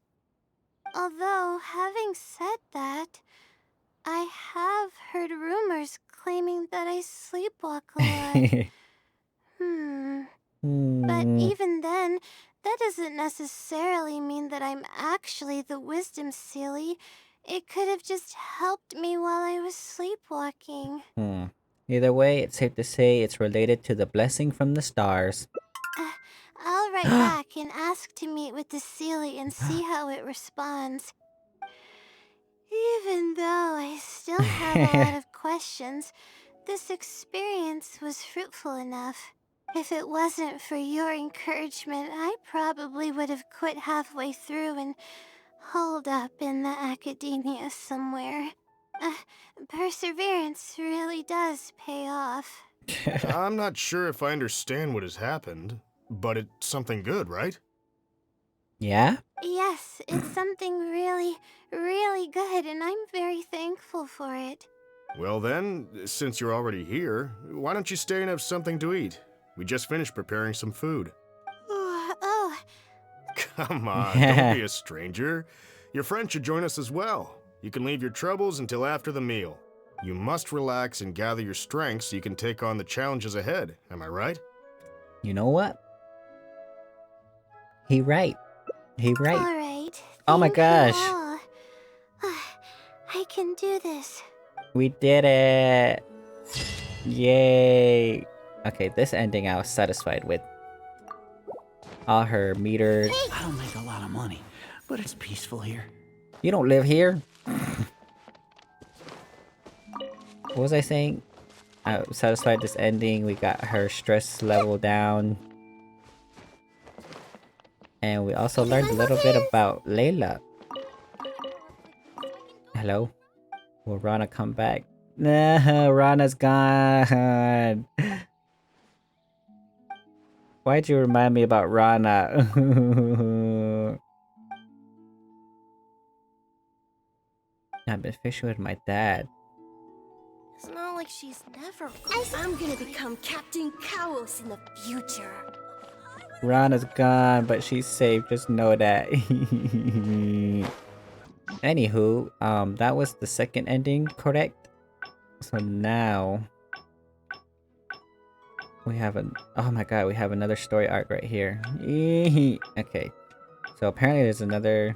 Although, having said that, I have heard rumors claiming that I sleepwalk a lot. But even then, that doesn't necessarily mean that I'm actually the wisdom Seelie. It could have just helped me while I was sleepwalking. Either way, it's safe to say it's related to the blessing from the stars. I'll write back and ask to meet with the Seelie and see how it responds. Even though I still have a lot of questions, this experience was fruitful enough. If it wasn't for your encouragement, I probably would have quit halfway through and holed up in the Akademiya somewhere. Perseverance really does pay off. I'm not sure if I understand what has happened, but it's something good, right? Yeah? Yes, it's something really, really good, and I'm very thankful for it. Well then, since you're already here, why don't you stay and have something to eat? We just finished preparing some food. Oh, Come on, don't be a stranger. Your friend should join us as well. You can leave your troubles until after the meal. You must relax and gather your strength so you can take on the challenges ahead, am I right? You know what? He right. all right. Oh my Thank you gosh. all. I can do this. We did it! Yay! Okay, this ending I was satisfied with. All her meters. I don't make a lot of money, but it's peaceful here. You don't live here? What was I saying? I was satisfied this ending. We got her stress level down. And we also learned a little bit about Layla. Hello? Will Rana come back? Nah, Rana's gone. Why'd you remind me about Rana? I've been fishing with my dad. It's not like she's never. I'm gonna become Captain Chaos in the future. Rana's gone, but she's safe. Just know that. Anywho, that was the second ending, correct? So now we have an oh my god, we have another story arc right here. Okay, so apparently there's another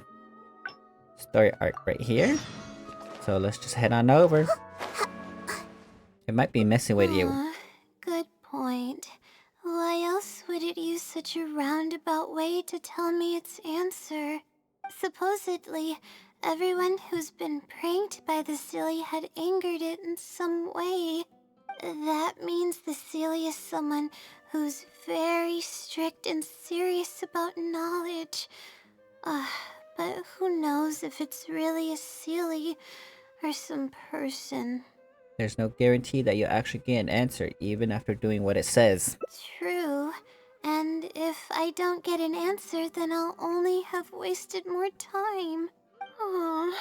story arc right here. So let's just head on over. It might be messing with you. Good point. Why else would it use such a roundabout way to tell me its answer? Supposedly, everyone who's been pranked by the Seelie had angered it in some way. That means the Seelie is someone who's very strict and serious about knowledge. But who knows if it's really a Seelie or some person. There's no guarantee that you'll actually get an answer even after doing what it says. True. And if I don't get an answer, then I'll only have wasted more time. Oh,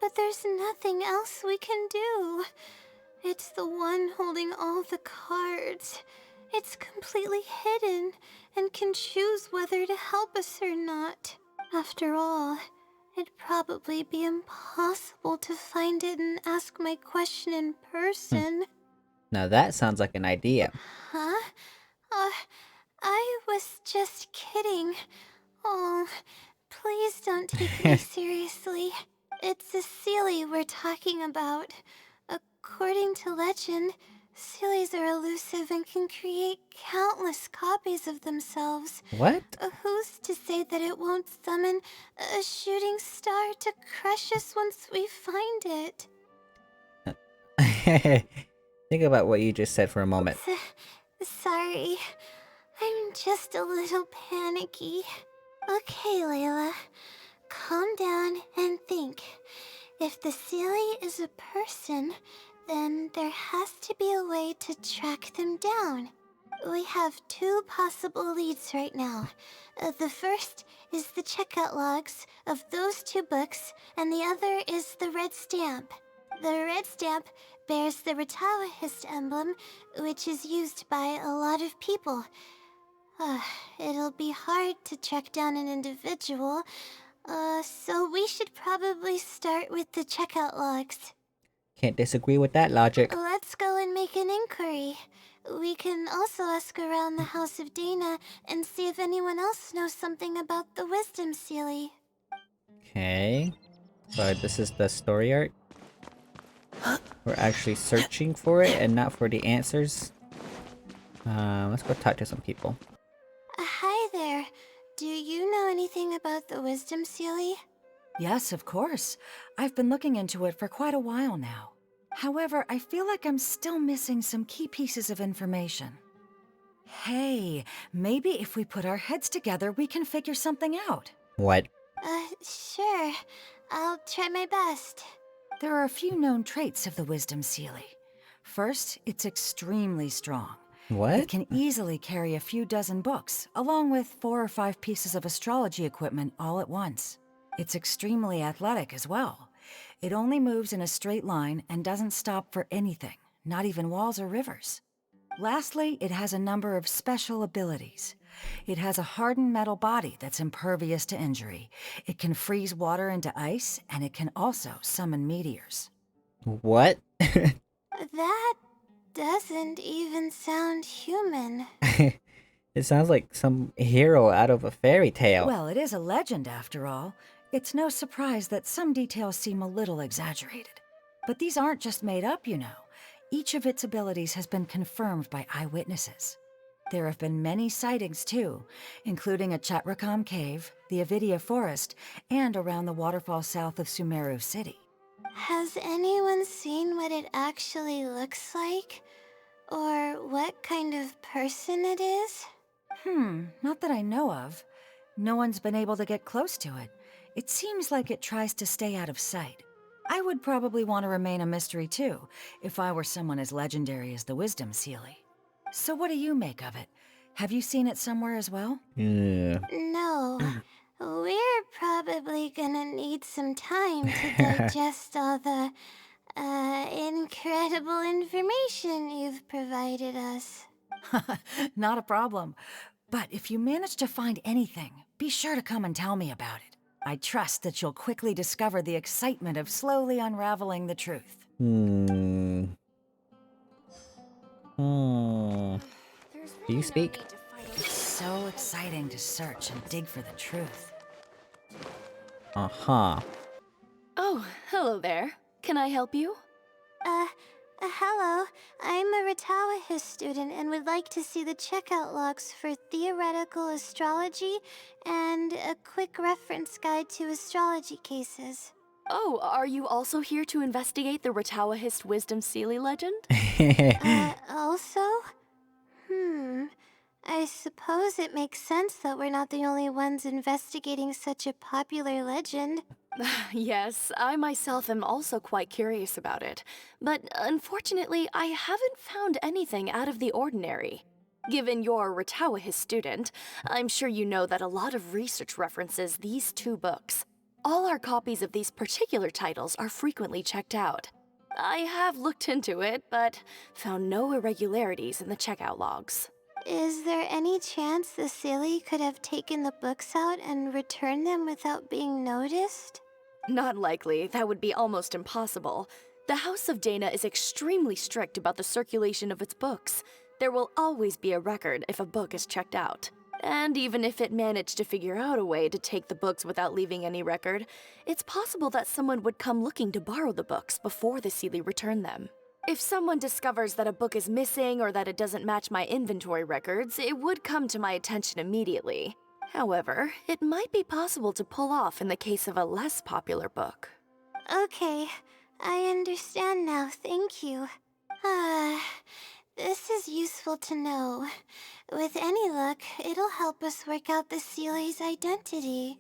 but there's nothing else we can do. It's the one holding all the cards. It's completely hidden and can choose whether to help us or not. After all, it'd probably be impossible to find it and ask my question in person. Now that sounds like an idea. Huh? I was just kidding. Oh, please don't take me seriously. It's a Seelie we're talking about. According to legend, Seelies are elusive and can create countless copies of themselves. What? Who's to say that it won't summon a shooting star to crush us once we find it? Think about what you just said for a moment. Sorry, I'm just a little panicky. Okay, Layla, calm down and think. If the Seelie is a person, then there has to be a way to track them down. We have two possible leads right now. The first is the checkout logs of those two books, and the other is the red stamp. The red stamp bears the Ritawahist emblem, which is used by a lot of people. It'll be hard to track down an individual, so we should probably start with the checkout logs. Can't disagree with that logic. Let's go and make an inquiry. We can also ask around the House of Dana and see if anyone else knows something about the Wisdom Seelie. Okay. So this is the story arc. We're actually searching for it and not for the answers. Let's go talk to some people. Hi there. Do you know anything about the Wisdom Seelie? Yes, of course. I've been looking into it for quite a while now. However, I feel like I'm still missing some key pieces of information. Hey, maybe if we put our heads together, we can figure something out. What? Sure. I'll try my best. There are a few known traits of the Wisdom Seelie. First, it's extremely strong. What? It can easily carry a few dozen books, along with 4 or 5 pieces of astrology equipment all at once. It's extremely athletic as well. It only moves in a straight line and doesn't stop for anything, not even walls or rivers. Lastly, it has a number of special abilities. It has a hardened metal body that's impervious to injury. It can freeze water into ice, and it can also summon meteors. What? That doesn't even sound human. It sounds like some hero out of a fairy tale. Well, it is a legend after all. It's no surprise that some details seem a little exaggerated. But these aren't just made up, you know. Each of its abilities has been confirmed by eyewitnesses. There have been many sightings too, including at Chatrakam Cave, the Avidia Forest, and around the waterfall south of Sumeru City. Has anyone seen what it actually looks like? Or what kind of person it is? Not that I know of. No one's been able to get close to it. It seems like it tries to stay out of sight. I would probably want to remain a mystery too, if I were someone as legendary as the Wisdom Seelie. So what do you make of it? Have you seen it somewhere as well? Yeah. No. We're probably gonna need some time to digest all the, incredible information you've provided us. Not a problem. But if you manage to find anything, be sure to come and tell me about it. I trust that you'll quickly discover the excitement of slowly unraveling the truth. Do you speak? It's so exciting to search and dig for the truth. Uh-huh. Oh, hello there. Can I help you? Hello. I'm a Ritawahist student and would like to see the checkout logs for theoretical astrology and a quick reference guide to astrology cases. Oh, are you also here to investigate the Ritawahist Wisdom Seelie legend? Also? I suppose it makes sense that we're not the only ones investigating such a popular legend. Yes, I myself am also quite curious about it. But unfortunately, I haven't found anything out of the ordinary. Given you're a Ritawahist student, I'm sure you know that a lot of research references these two books. All our copies of these particular titles are frequently checked out. I have looked into it, but found no irregularities in the checkout logs. Is there any chance the Seelie could have taken the books out and returned them without being noticed? Not likely. That would be almost impossible. The House of Dana is extremely strict about the circulation of its books. There will always be a record if a book is checked out. And even if it managed to figure out a way to take the books without leaving any record, it's possible that someone would come looking to borrow the books before the Seelie returned them. If someone discovers that a book is missing or that it doesn't match my inventory records, it would come to my attention immediately. However, it might be possible to pull off in the case of a less popular book. Okay, I understand now, thank you. This is useful to know. With any luck, it'll help us work out the Seelie's identity.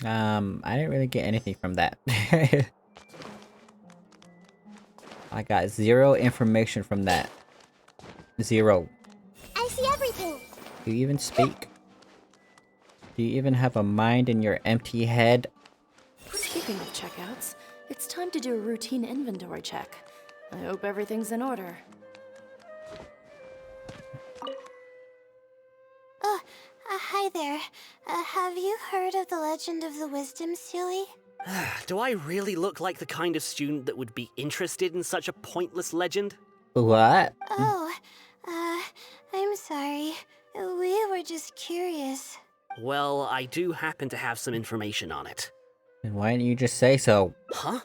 I didn't really get anything from that. I got zero information from that. Zero. I see everything. Do you even speak? Do you even have a mind in your empty head? Speaking of checkouts, it's time to do a routine inventory check. I hope everything's in order. Hi there. Have you heard of the legend of the wisdom, Seelie? Do I really look like the kind of student that would be interested in such a pointless legend? What? Oh, I'm sorry. We were just curious. Well, I do happen to have some information on it. Then why didn't you just say so? Huh?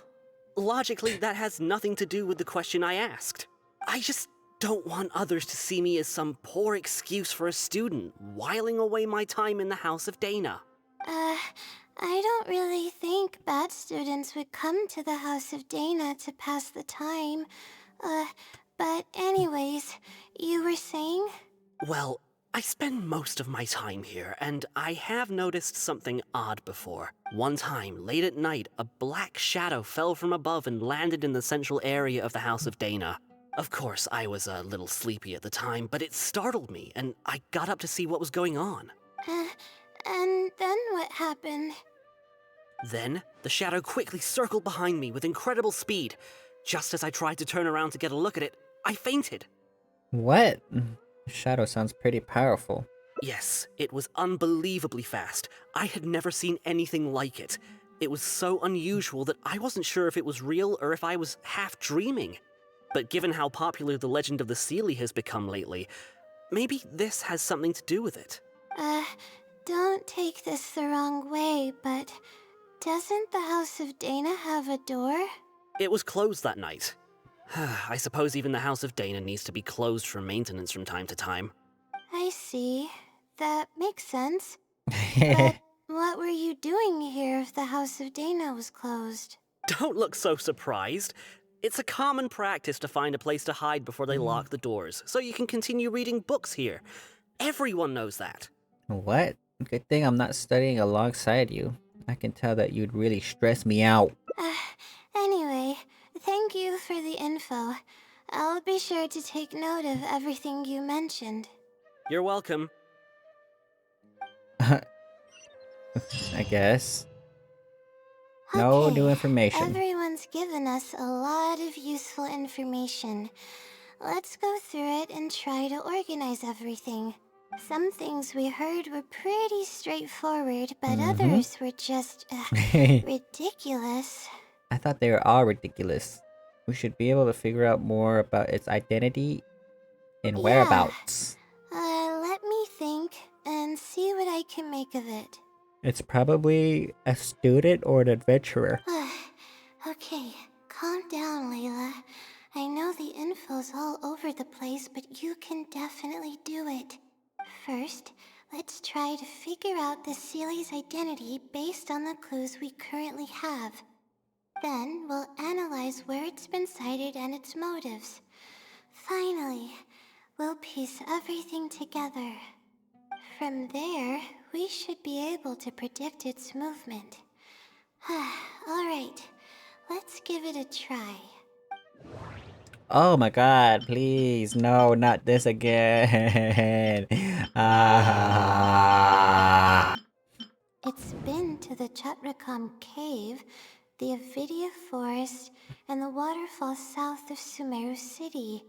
Logically, that has nothing to do with the question I asked. I just don't want others to see me as some poor excuse for a student whiling away my time in the House of Dana. I don't really think bad students would come to the House of Dana to pass the time. But anyways, you were saying? Well, I spend most of my time here, and I have noticed something odd before. One time, late at night, a black shadow fell from above and landed in the central area of the House of Dana. Of course, I was a little sleepy at the time, but it startled me, and I got up to see what was going on. And then what happened? Then, the shadow quickly circled behind me with incredible speed. Just as I tried to turn around to get a look at it, I fainted. What? The shadow sounds pretty powerful. Yes, it was unbelievably fast. I had never seen anything like it. It was so unusual that I wasn't sure if it was real or if I was half dreaming. But given how popular the legend of the Seelie has become lately, maybe this has something to do with it. Don't take this the wrong way, but doesn't the House of Dana have a door? It was closed that night. I suppose even the House of Dana needs to be closed for maintenance from time to time. I see. That makes sense. But what were you doing here if the House of Dana was closed? Don't look so surprised. It's a common practice to find a place to hide before they lock the doors, so you can continue reading books here. Everyone knows that. What? Good thing I'm not studying alongside you. I can tell that you'd really stress me out. Anyway, thank you for the info. I'll be sure to take note of everything you mentioned. You're welcome. I guess. No new information. Everyone's given us a lot of useful information. Let's go through it and try to organize everything. Some things we heard were pretty straightforward, but others were just ridiculous. I thought they were all ridiculous. We should be able to figure out more about its identity and whereabouts. Let me think and see what I can make of it. It's probably a student or an adventurer. Okay, calm down, Layla. I know the info's all over the place, but you can definitely do it. First, let's try to figure out the Seelie's identity based on the clues we currently have. Then, we'll analyze where it's been sighted and its motives. Finally, we'll piece everything together. From there, we should be able to predict its movement. Alright, let's give it a try. Oh my god, please, no, not this again. It's been to the Chatracom Cave, the Avidia Forest, and the waterfall south of Sumeru City.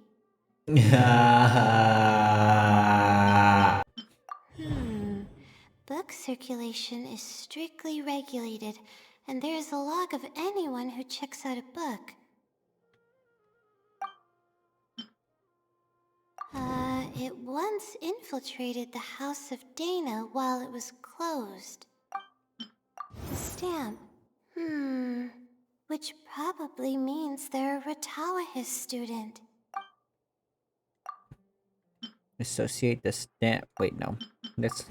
Book circulation is strictly regulated, and there is a log of anyone who checks out a book. It once infiltrated the House of Dana while it was closed. The stamp. Which probably means they're a Ratawa student. Associate the stamp. Wait, no. Let's.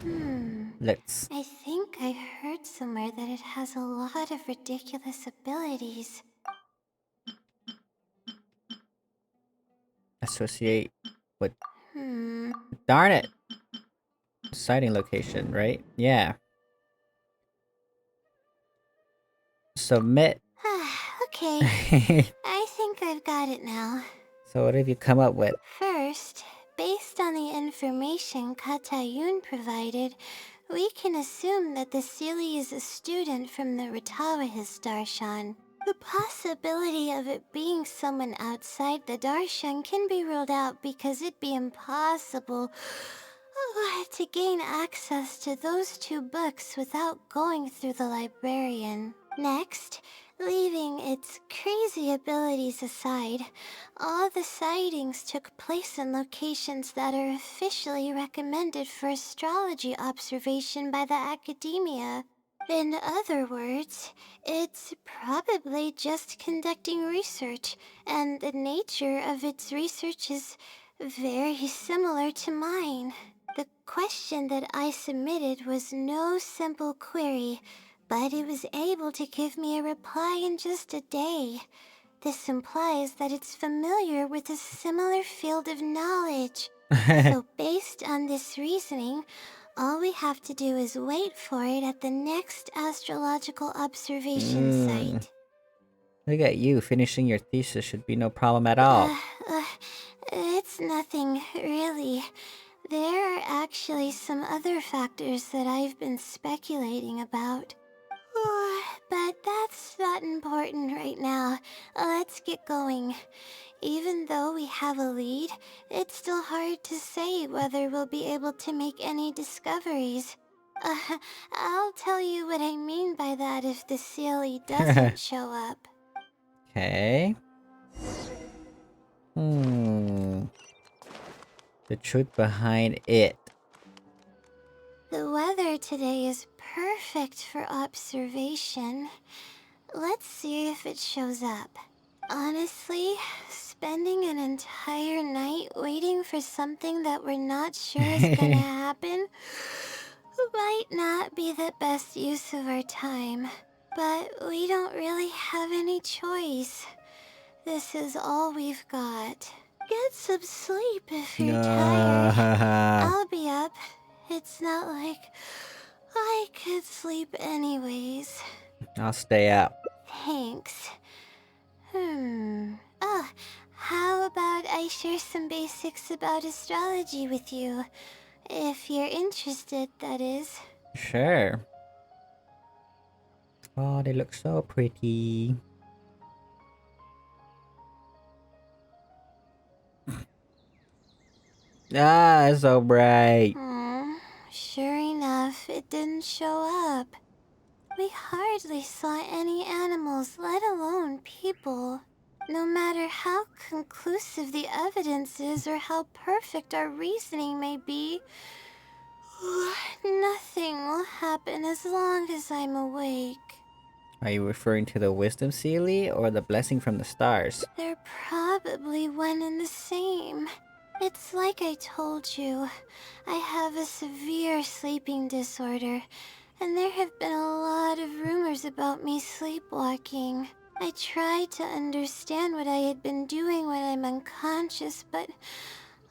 I think I heard somewhere that it has a lot of ridiculous abilities. Associate with. Darn it! Sighting location, right? Yeah. Submit. Okay. I think I've got it now. So what have you come up with? First, based on the information Katayun provided, we can assume that the Seelie is a student from the Ratawahis Darshan. The possibility of it being someone outside the Darshan can be ruled out because it'd be impossible to gain access to those two books without going through the librarian. Next, leaving its crazy abilities aside, all the sightings took place in locations that are officially recommended for astrology observation by the Akademiya. In other words, it's probably just conducting research, and the nature of its research is very similar to mine. The question that I submitted was no simple query, but it was able to give me a reply in just a day. This implies that it's familiar with a similar field of knowledge. So based on this reasoning, all we have to do is wait for it at the next astrological observation site. Look at you, finishing your thesis should be no problem at all. It's nothing, really. There are actually some other factors that I've been speculating about. But that's not important right now. Let's get going. Even though we have a lead, it's still hard to say whether we'll be able to make any discoveries. I'll tell you what I mean by that if the Seelie doesn't show up. Okay. The truth behind it. The weather today is perfect for observation. Let's see if it shows up. Honestly, spending an entire night waiting for something that we're not sure is gonna happen might not be the best use of our time. But we don't really have any choice. This is all we've got. Get some sleep if you're tired. I'll be up. It's not like I could sleep anyways. I'll stay up. Thanks. How about I share some basics about astrology with you? If you're interested, that is. Sure. Oh, they look so pretty. Ah, it's so bright. Sure enough, it didn't show up. We hardly saw any animals, let alone people. No matter how conclusive the evidence is or how perfect our reasoning may be, nothing will happen as long as I'm awake. Are you referring to the wisdom Seelie or the blessing from the stars? They're probably one and the same. It's like I told you. I have a severe sleeping disorder, and there have been a lot of rumors about me sleepwalking. I tried to understand what I had been doing when I'm unconscious, but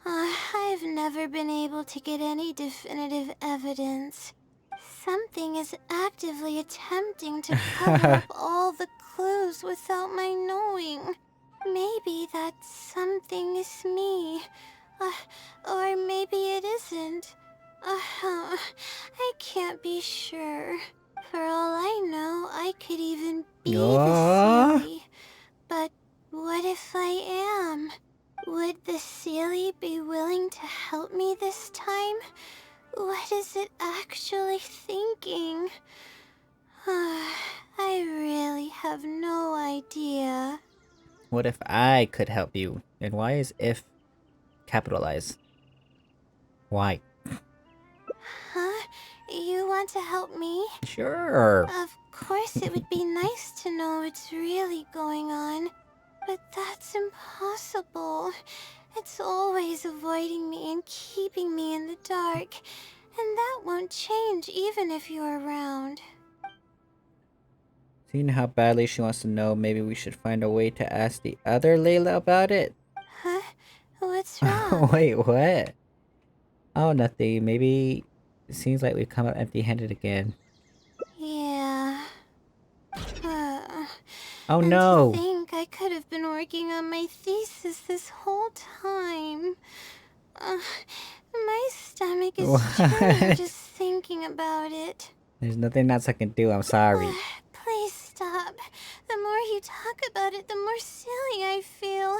I've never been able to get any definitive evidence. Something is actively attempting to cover up all the clues without my knowing. Maybe that something is me. Or maybe it isn't. I can't be sure. For all I know, I could even be the Seelie. But what if I am? Would the Seelie be willing to help me this time? What is it actually thinking? I really have no idea. What if I could help you? And why is if capitalized? Why? Huh? You want to help me? Sure. Of course it would be nice to know what's really going on. But that's impossible. It's always avoiding me and keeping me in the dark. And that won't change even if you're around. Seeing how badly she wants to know, maybe we should find a way to ask the other Layla about it? Huh? What's wrong? Wait, what? Oh, nothing. Maybe it seems like we've come up empty-handed again. Yeah. Oh and no! To think I could have been working on my thesis this whole time. My stomach is What? turning just thinking about it. There's nothing else I can do. I'm sorry. Please stop. The more you talk about it, the more silly I feel.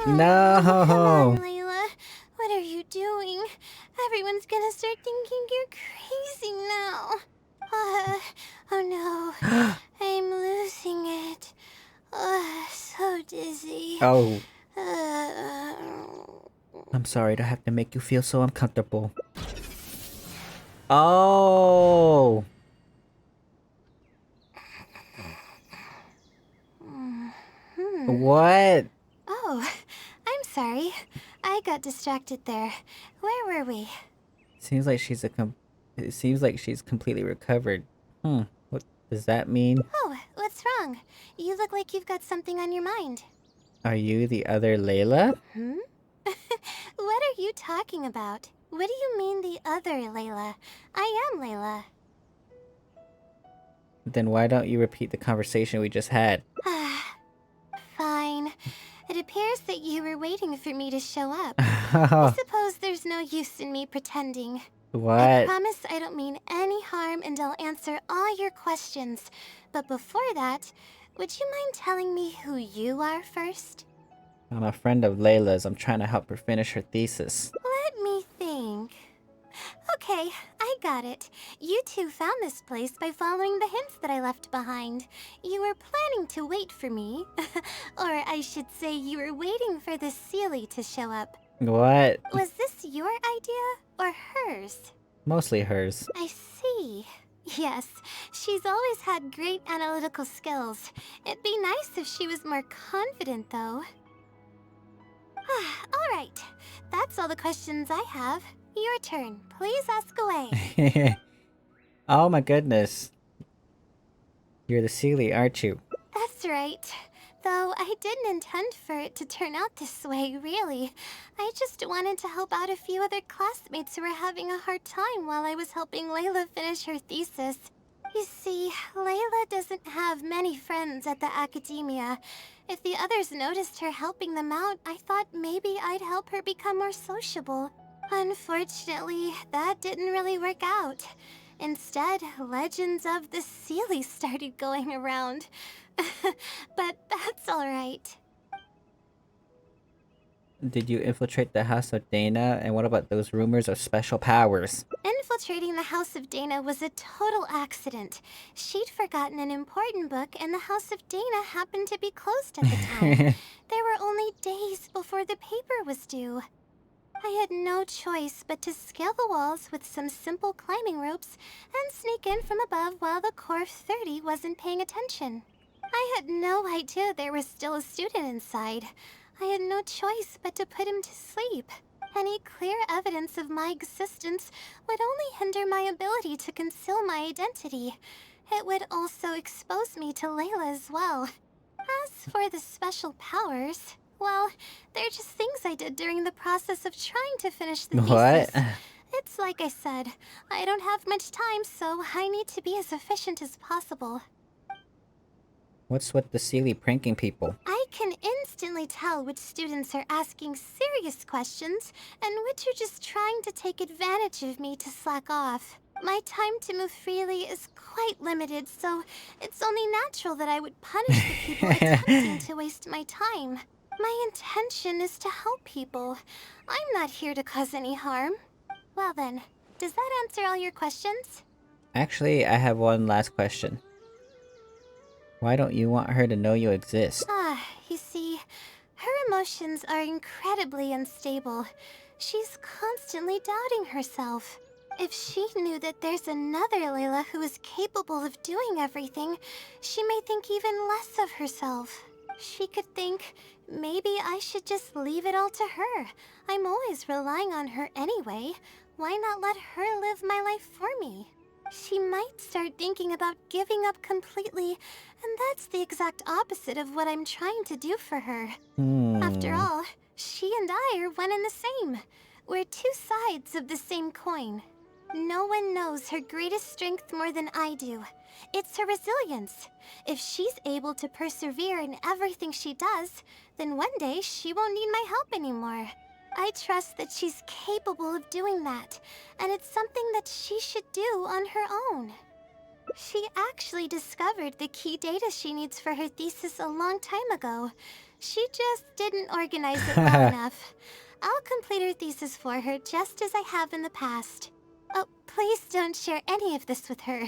No. Come on, Layla. What are you doing? Everyone's gonna start thinking you're crazy now. Oh no. I'm losing it. So dizzy. Oh, Uh, I'm sorry to have to make you feel so uncomfortable. Oh. What? Oh, I'm sorry. I got distracted there. Where were we? Seems like she's it seems like she's completely recovered. What does that mean? Oh, what's wrong? You look like you've got something on your mind. Are you the other Layla? What are you talking about? What do you mean the other Layla? I am Layla. Then why don't you repeat the conversation we just had? Fine. It appears that you were waiting for me to show up. I suppose there's no use in me pretending. I What? promise I don't mean any harm and I'll answer all your questions. But before that, would you mind telling me who you are first? I'm a friend of Layla's. I'm trying to help her finish her thesis. Let me think. Okay, I got it. You two found this place by following the hints that I left behind. You were planning to wait for me. Or I should say you were waiting for the Seelie to show up. What? Was this your idea or hers? Mostly hers. I see. Yes, she's always had great analytical skills. It'd be nice if she was more confident, though. All right, that's all the questions I have. Your turn. Please ask away. Oh my goodness. You're the Seelie, aren't you? That's right. Though I didn't intend for it to turn out this way, really. I just wanted to help out a few other classmates who were having a hard time while I was helping Layla finish her thesis. You see, Layla doesn't have many friends at the Akademiya. If the others noticed her helping them out, I thought maybe I'd help her become more sociable. Unfortunately, that didn't really work out. Instead, legends of the Seelie started going around. But that's alright. Did you infiltrate the house of Dana? And what about those rumors of special powers? Infiltrating the House of Dana was a total accident. She'd forgotten an important book, and the House of Dana happened to be closed at the time. There were only days before the paper was due. I had no choice but to scale the walls with some simple climbing ropes and sneak in from above while the Core 30 wasn't paying attention. I had no idea there was still a student inside. I had no choice but to put him to sleep. Any clear evidence of my existence would only hinder my ability to conceal my identity. It would also expose me to Layla as well. As for the special powers, well, they're just things I did during the process of trying to finish the What? thesis. It's like I said, I don't have much time, so I need to be as efficient as possible. What's with the Seelie pranking people? I can instantly tell which students are asking serious questions and which are just trying to take advantage of me to slack off. My time to move freely is quite limited, so it's only natural that I would punish the people attempting to waste my time. My intention is to help people. I'm not here to cause any harm. Well then, does that answer all your questions? Actually, I have one last question. Why don't you want her to know you exist? You see, her emotions are incredibly unstable. She's constantly doubting herself. If she knew that there's another Layla who is capable of doing everything, she may think even less of herself. She could think, maybe I should just leave it all to her. I'm always relying on her anyway. Why not let her live my life for me? She might start thinking about giving up completely, and that's the exact opposite of what I'm trying to do for her. After all, she and I are one and the same. We're two sides of the same coin. No one knows her greatest strength more than I do. It's her resilience. If she's able to persevere in everything she does, then one day she won't need my help anymore. I trust that she's capable of doing that, and it's something that she should do on her own. She actually discovered the key data she needs for her thesis a long time ago. She just didn't organize it well enough. I'll complete her thesis for her just as I have in the past. Oh, please don't share any of this with her.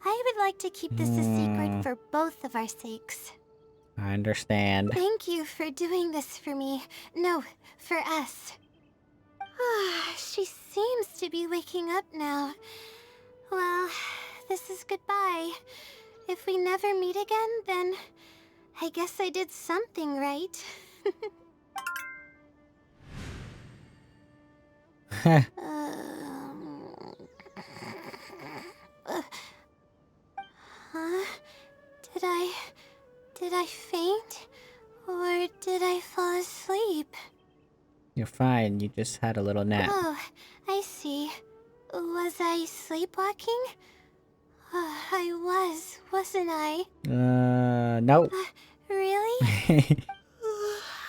I would like to keep this a secret for both of our sakes. I understand. Thank you for doing this for me. No, for us. She seems to be waking up now. Well, this is goodbye. If we never meet again, then I guess I did something right. Huh? Did I faint? Or did I fall asleep? You're fine. You just had a little nap. Oh, I see. Was I sleepwalking? I was, wasn't I? Nope. Really?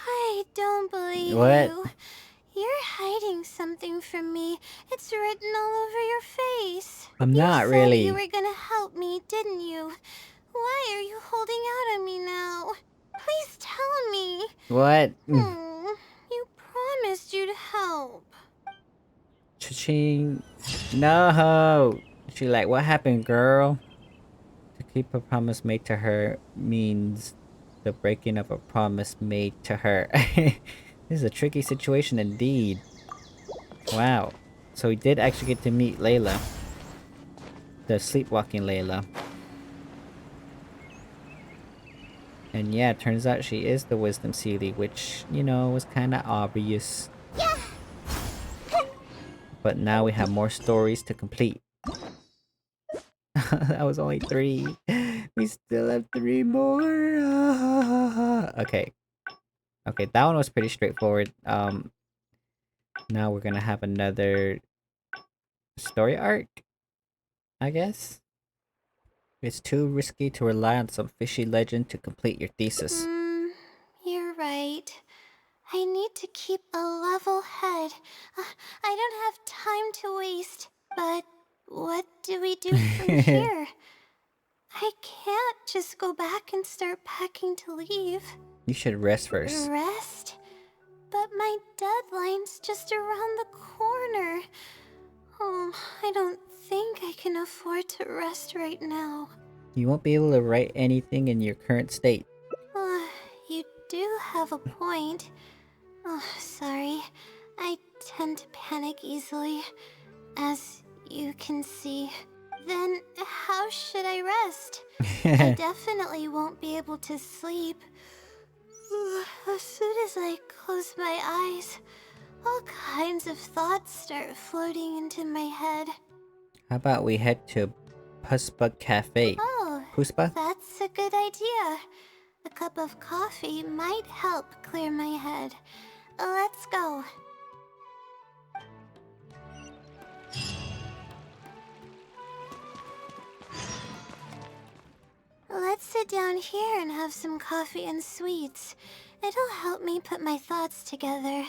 I don't believe What? you. You're hiding something from me. It's written all over your face. I'm not You really. said you were gonna help me, didn't you? Why are you holding out on me now? Please tell me. What? You promised you'd help. Cha-ching. No! She like, what happened, girl? To keep a promise made to her means the breaking of a promise made to her. This is a tricky situation indeed. Wow. So we did actually get to meet Layla. The sleepwalking Layla. And yeah, it turns out she is the Wisdom Seelie, which, you know, was kind of obvious. Yeah. But now we have more stories to complete. That was only 3. We still have 3 more. Okay. Okay, that one was pretty straightforward. Now we're gonna have another story arc, I guess. It's too risky to rely on some fishy legend to complete your thesis. You're right. I need to keep a level head. I don't have time to waste. But what do we do from here? I can't just go back and start packing to leave. You should rest first. Rest? But my deadline's just around the corner. Oh, I don't think I can afford to rest right now. You won't be able to write anything in your current state. You do have a point. Oh, sorry. I tend to panic easily, as you can see. Then how should I rest? I definitely won't be able to sleep. As soon as I close my eyes, all kinds of thoughts start floating into my head. How about we head to Puspa Cafe? Oh, Puspa? that's a good idea. A cup of coffee might help clear my head. Let's go. Let's sit down here and have some coffee and sweets. It'll help me put my thoughts together.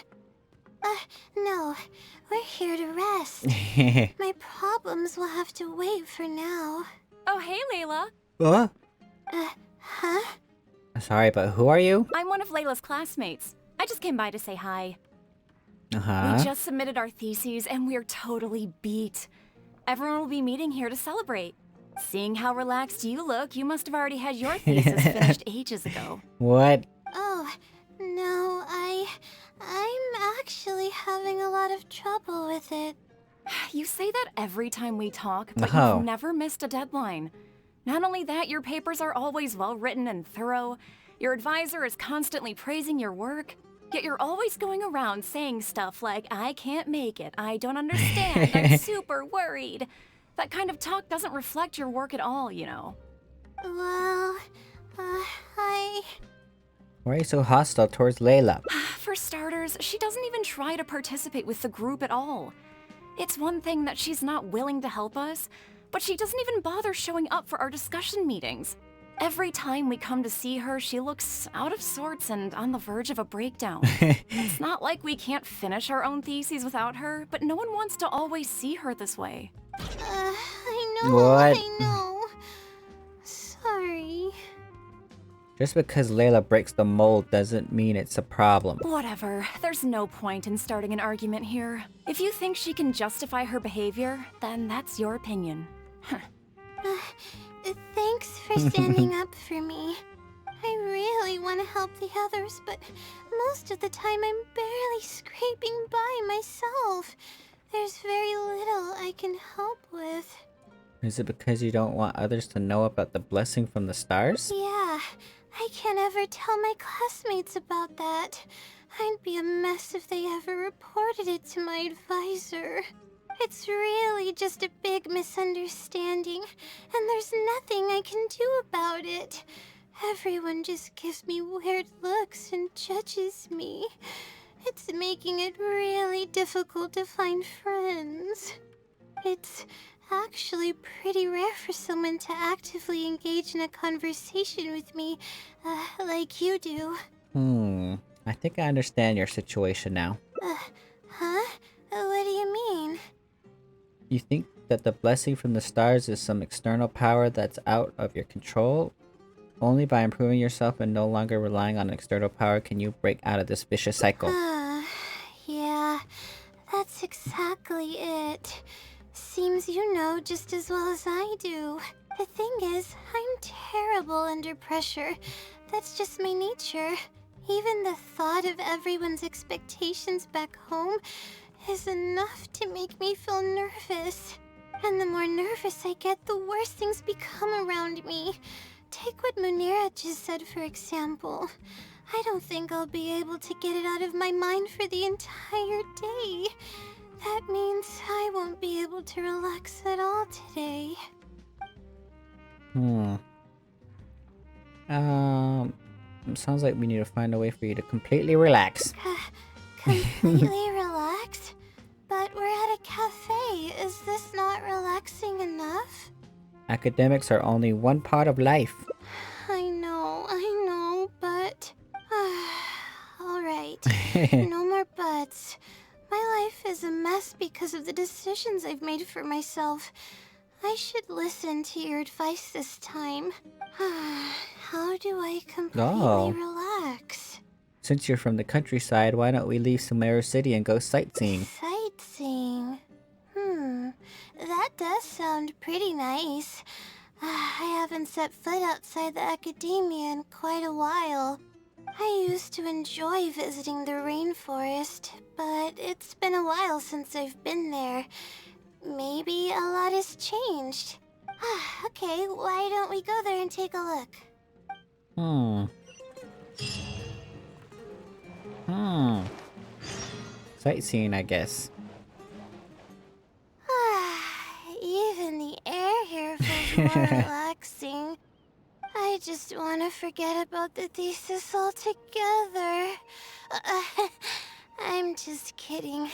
No. We're here to rest. My problems will have to wait for now. Oh, hey, Layla. What? Huh? Sorry, but who are you? I'm one of Layla's classmates. I just came by to say hi. Uh-huh. We just submitted our theses and we're totally beat. Everyone will be meeting here to celebrate. Seeing how relaxed you look, you must have already had your thesis finished ages ago. What? Oh, no, I'm actually having a lot of trouble with it. You say that every time we talk, but Oh. you've never missed a deadline. Not only that, your papers are always well written and thorough. Your advisor is constantly praising your work. Yet you're always going around saying stuff like, I can't make it, I don't understand, I'm super worried. That kind of talk doesn't reflect your work at all, you know. Well, Why are you so hostile towards Layla? For starters, she doesn't even try to participate with the group at all. It's one thing that she's not willing to help us, but she doesn't even bother showing up for our discussion meetings. Every time we come to see her, she looks out of sorts and on the verge of a breakdown. It's not like we can't finish our own theses without her, but no one wants to always see her this way. I know, What? I know. Sorry. Just because Layla breaks the mold doesn't mean it's a problem. Whatever, there's no point in starting an argument here. If you think she can justify her behavior, then that's your opinion. Thanks for standing up for me. I really want to help the others, but most of the time I'm barely scraping by myself. There's very little I can help with. Is it because you don't want others to know about the blessing from the stars? Yeah, I can't ever tell my classmates about that. I'd be a mess if they ever reported it to my advisor. It's really just a big misunderstanding, and there's nothing I can do about it. Everyone just gives me weird looks and judges me. It's making it really difficult to find friends. It's actually pretty rare for someone to actively engage in a conversation with me, like you do. I think I understand your situation now. Huh? What do you mean? You think that the blessing from the stars is some external power that's out of your control? Only by improving yourself and no longer relying on external power can you break out of this vicious cycle. Yeah, that's exactly it. Seems you know just as well as I do. The thing is, I'm terrible under pressure. That's just my nature. Even the thought of everyone's expectations back home is enough to make me feel nervous. And the more nervous I get, the worse things become around me. Take what Munira just said, for example. I don't think I'll be able to get it out of my mind for the entire day. That means I won't be able to relax at all today. Sounds like we need to find a way for you to completely relax. Completely relax? But we're at a cafe. Is this not relaxing enough? Academics are only one part of life. I know, but... Alright, no more buts. My life is a mess because of the decisions I've made for myself. I should listen to your advice this time. How do I completely relax? Since you're from the countryside, why don't we leave Sumeru City and go sightseeing? Sightseeing? That does sound pretty nice. I haven't set foot outside the Akademiya in quite a while. I used to enjoy visiting the rainforest, but it's been a while since I've been there. Maybe a lot has changed. Okay, why don't we go there and take a look? Sightseeing, I guess. Even the air here feels more relaxing. I just want to forget about the thesis altogether. I'm just kidding.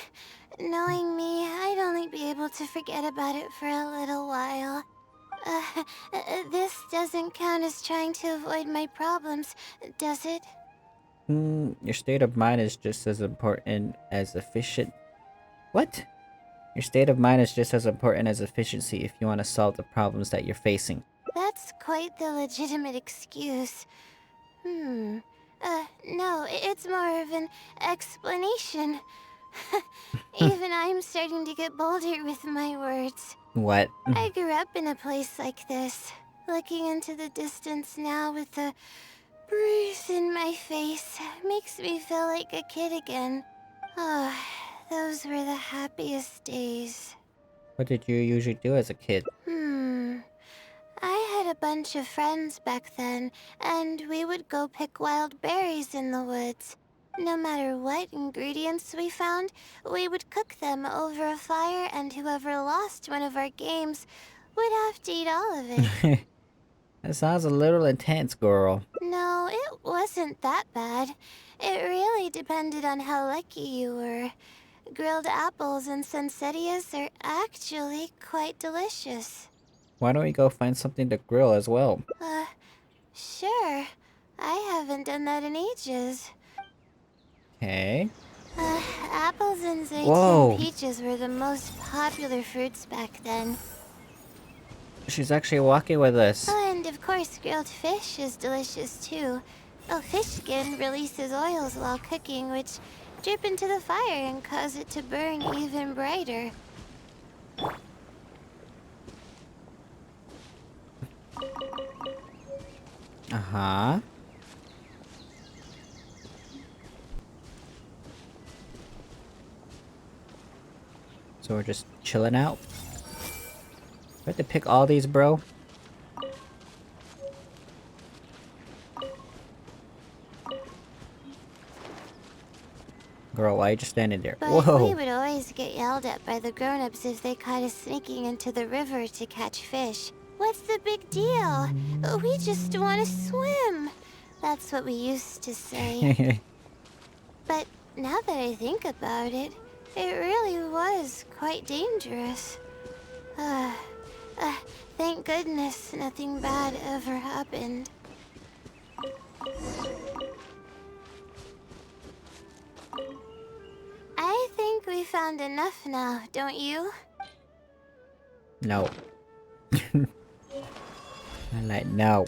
Knowing me, I'd only be able to forget about it for a little while. This doesn't count as trying to avoid my problems, does it? Your state of mind is just as important as efficient... What? Your state of mind is just as important as efficiency if you want to solve the problems that you're facing. That's quite the legitimate excuse. No, it's more of an explanation. Even I'm starting to get bolder with my words. What? I grew up in a place like this. Looking into the distance now with the breeze in my face makes me feel like a kid again. Those were the happiest days. What did you usually do as a kid? I had a bunch of friends back then, and we would go pick wild berries in the woods. No matter what ingredients we found, we would cook them over a fire, and whoever lost one of our games would have to eat all of it. That sounds a little intense, girl. No, it wasn't that bad. It really depended on how lucky you were. Grilled apples and sunsettias are actually quite delicious. Why don't we go find something to grill as well? Sure. I haven't done that in ages. Okay. Apples and Whoa. and peaches were the most popular fruits back then. She's actually walking with us. Oh, and of course, grilled fish is delicious too. Oh, fish skin releases oils while cooking, which drip into the fire and cause it to burn even brighter. Uh-huh. So we're just chilling out. We have to pick all these, bro. Girl, why are you just standing there? But Whoa. we would always get yelled at by the grown-ups if they caught us sneaking into the river to catch fish. What's the big deal? We just want to swim. That's what we used to say. But now that I think about it, it really was quite dangerous. Thank goodness nothing bad ever happened. I think we found enough now, don't you? No. I'm like, no.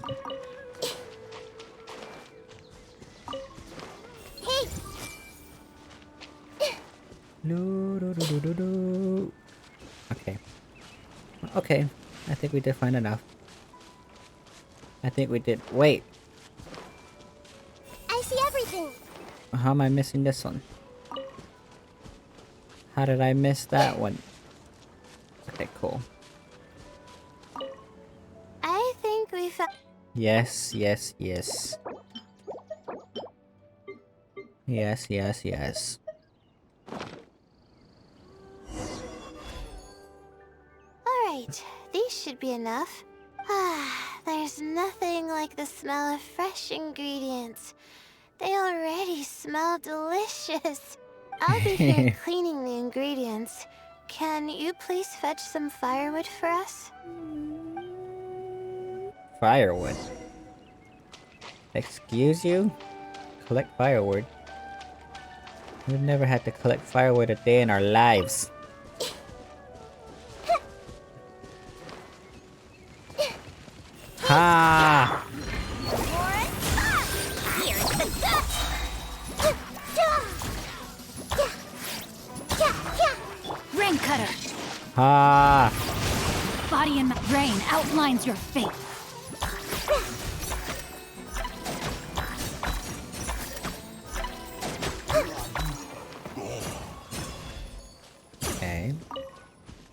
Hey! Okay. Okay. I think we did find enough. I think we did. Wait. I see everything! How am I missing this one? How did I miss that one? Okay, cool. I think we found... Yes, yes, yes. Yes, yes, yes. Alright, these should be enough. There's nothing like the smell of fresh ingredients. They already smell delicious. I'll be here cleaning the ingredients. Can you please fetch some firewood for us? Firewood. Excuse you? Collect firewood? We've never had to collect firewood a day in our lives. Ha! Rain cutter. Ha! Body in rain outlines your fate. Okay.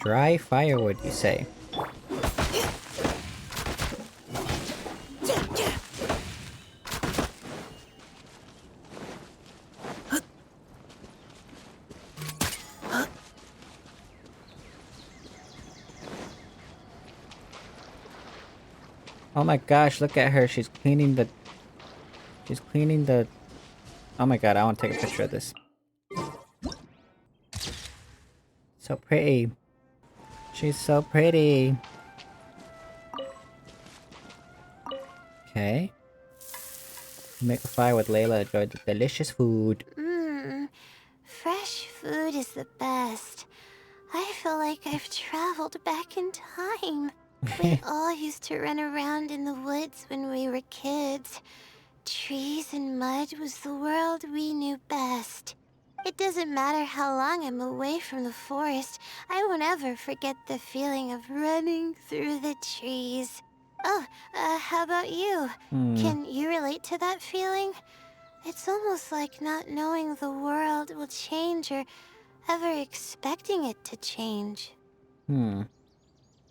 Dry firewood, you say? Oh my gosh, look at her. She's cleaning the... She's cleaning the... Oh my god, I want to take a picture of this. So pretty. She's so pretty. Okay. Make a fire with Layla. Enjoy the delicious food. Fresh food is the best. I feel like I've traveled back in time. We all used to run around in the woods when we were kids. Trees and mud was the world we knew best. It doesn't matter how long I'm away from the forest, I won't ever forget the feeling of running through the trees. Oh, how about you? Can you relate to that feeling? It's almost like not knowing the world will change or ever expecting it to change.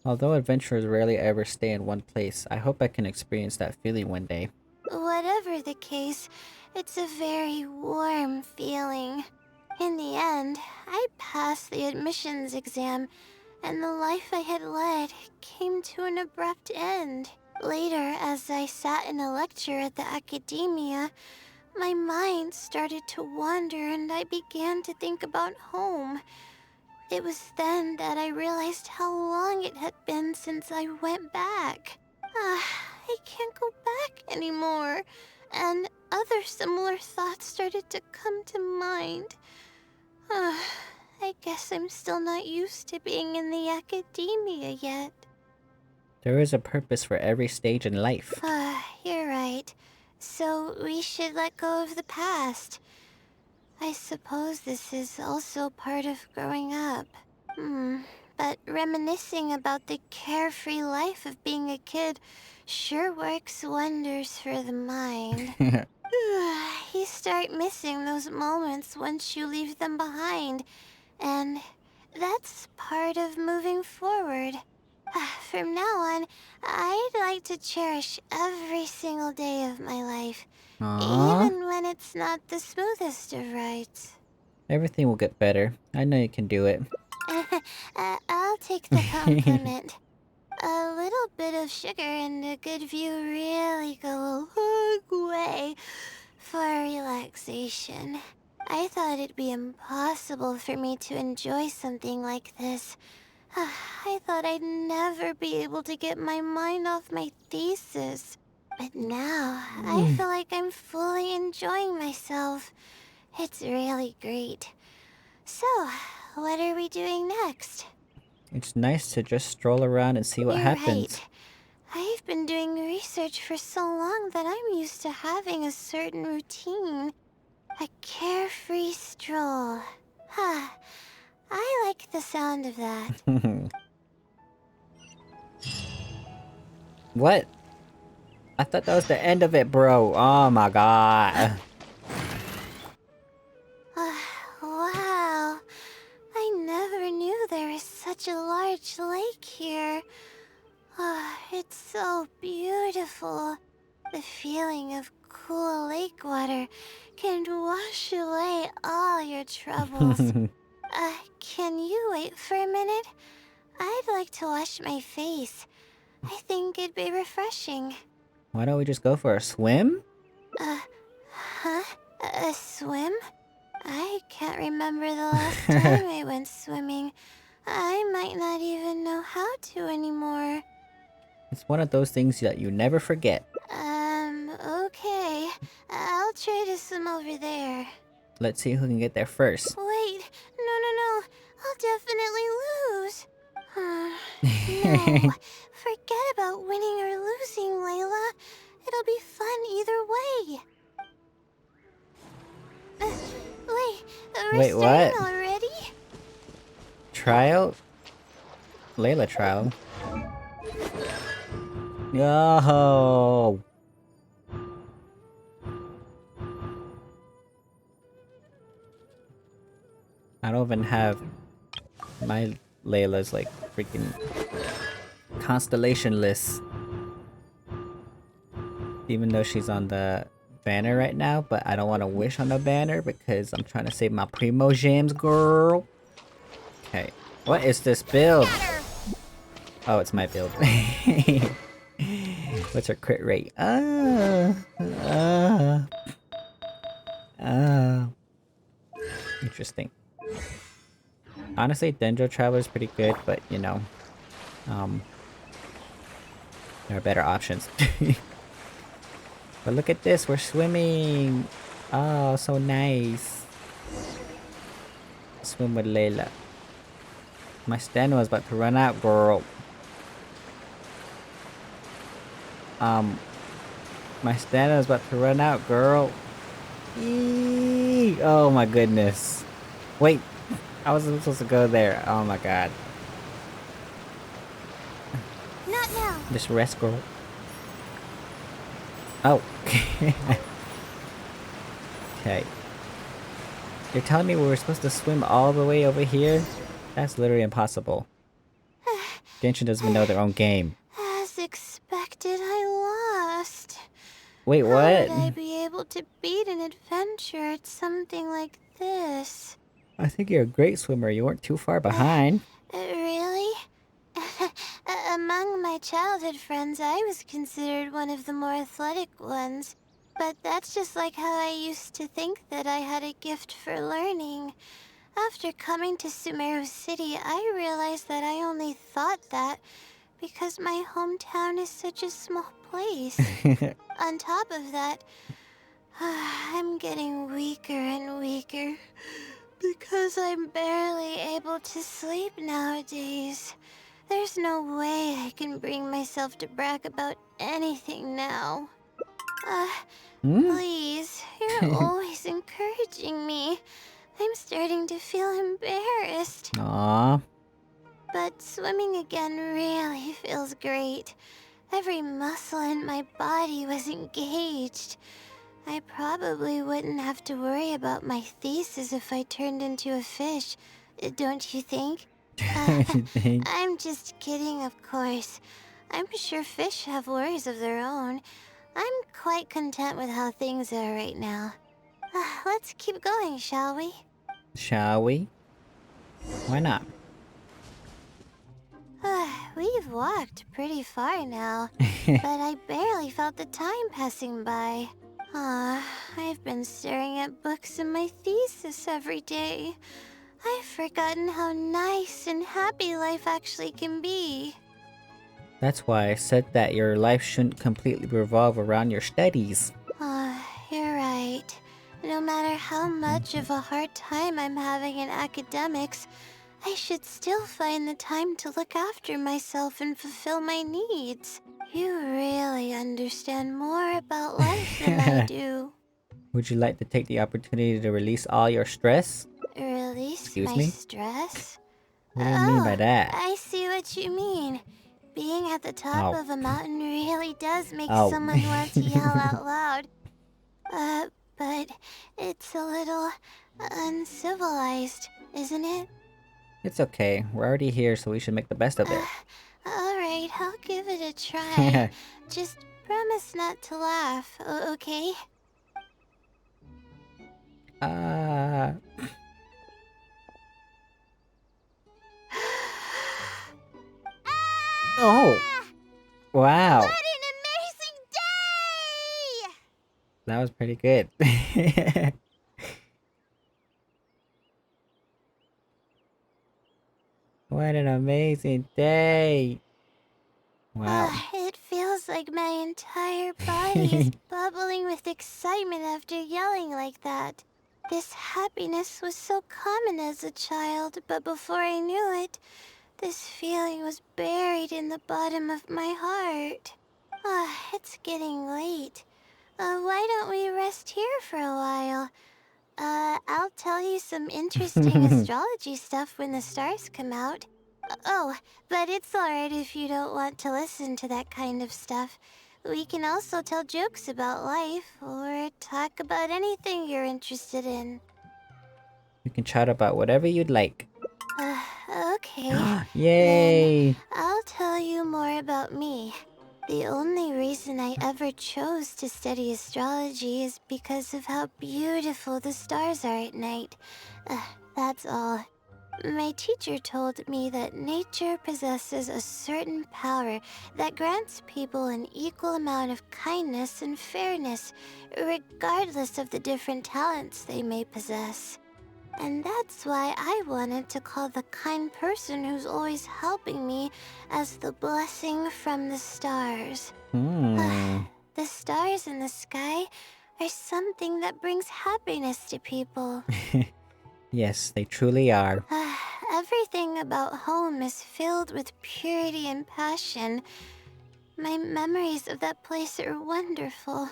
Although adventurers rarely ever stay in one place, I hope I can experience that feeling one day. Whatever the case, it's a very warm feeling. In the end, I passed the admissions exam, and the life I had led came to an abrupt end. Later, as I sat in a lecture at the Akademiya, my mind started to wander and I began to think about home. It was then that I realized how long it had been since I went back. I can't go back anymore. And other similar thoughts started to come to mind. I guess I'm still not used to being in the Akademiya yet. There is a purpose for every stage in life. You're right. So we should let go of the past. I suppose this is also part of growing up. But reminiscing about the carefree life of being a kid sure works wonders for the mind. You start missing those moments once you leave them behind, and that's part of moving forward. From now on, I'd like to cherish every single day of my life, Aww. even when it's not the smoothest of rides. Everything will get better. I know you can do it. I'll take the compliment. A little bit of sugar and a good view really go a long way for relaxation. I thought it'd be impossible for me to enjoy something like this. I thought I'd never be able to get my mind off my thesis. But now, I feel like I'm fully enjoying myself. It's really great. So, what are we doing next? It's nice to just stroll around and see what happens. Right. I've been doing research for so long that I'm used to having a certain routine. A carefree stroll. I like the sound of that. What? I thought that was the end of it, bro. Oh my god. Wow. I never knew there was such a large lake here. It's so beautiful. The feeling of cool lake water can wash away all your troubles. Can you wait for a minute? I'd like to wash my face. I think it'd be refreshing. Why don't we just go for a swim? A swim? I can't remember the last time I went swimming. I might not even know how to anymore. It's one of those things that you never forget. Okay. I'll try to swim over there. Let's see who can get there first. Wait, no. I'll definitely lose. No, forget about winning or losing, Layla. It'll be fun either way. Wait, what? Already? Trial? Layla trial? Yo! I don't even have my Layla's like freaking constellation list. Even though she's on the banner right now, but I don't want to wish on the banner because I'm trying to save my primo gems, girl. Okay, what is this build? Oh, it's my build. What's her crit rate? Interesting. Honestly, Dendro Traveler is pretty good, but you know, there are better options. But look at this, we're swimming. Oh, so nice. Swim with Layla. My stamina was about to run out, girl. My stamina was about to run out, girl. Eee! Oh my goodness. Wait, I wasn't supposed to go there. Oh my god. Not now. Just rest, girl. Oh. Okay. You're telling me we were supposed to swim all the way over here? That's literally impossible. Genshin doesn't even know their own game. As expected, I lost. Wait, what? How would I be able to beat an adventure at something like this? I think you're a great swimmer. You weren't too far behind. Really? Among my childhood friends, I was considered one of the more athletic ones. But that's just like how I used to think that I had a gift for learning. After coming to Sumeru City, I realized that I only thought that because my hometown is such a small place. On top of that, I'm getting weaker and weaker because I'm barely able to sleep nowadays. There's no way I can bring myself to brag about anything now. Please, you're always encouraging me. I'm starting to feel embarrassed. Aww. But swimming again really feels great. Every muscle in my body was engaged. I probably wouldn't have to worry about my thesis if I turned into a fish, don't you think? I'm just kidding, of course. I'm sure fish have worries of their own. I'm quite content with how things are right now. Let's keep going, shall we? Shall we? Why not? We've walked pretty far now, but I barely felt the time passing by. I've been staring at books in my thesis every day. I've forgotten how nice and happy life actually can be. That's why I said that your life shouldn't completely revolve around your studies. You're right. No matter how much of a hard time I'm having in academics, I should still find the time to look after myself and fulfill my needs. You really understand more about life than I do. Would you like to take the opportunity to release all your stress? Release Excuse my me? stress? What do you mean by that? I see what you mean. Being at the top Oh. of a mountain really does make Oh. someone want to yell out loud. But it's a little uncivilized, isn't it? It's okay. We're already here, so we should make the best of it. Alright, I'll give it a try. Just promise not to laugh, okay? Oh! Wow. What an amazing day! That was pretty good. What an amazing day! Wow. It feels like my entire body is bubbling with excitement after yelling like that. This happiness was so common as a child, but before I knew it, this feeling was buried in the bottom of my heart. It's getting late. Why don't we rest here for a while? I'll tell you some interesting astrology stuff when the stars come out. Oh, but it's alright if you don't want to listen to that kind of stuff. We can also tell jokes about life, or talk about anything you're interested in. You can chat about whatever you'd like. Okay. Yay! Then I'll tell you more about me. The only reason I ever chose to study astrology is because of how beautiful the stars are at night. That's all. My teacher told me that nature possesses a certain power that grants people an equal amount of kindness and fairness, regardless of the different talents they may possess. And that's why I wanted to call the kind person who's always helping me as the blessing from the stars. The stars in the sky are something that brings happiness to people. Yes, they truly are. Everything about home is filled with purity and passion. My memories of that place are wonderful.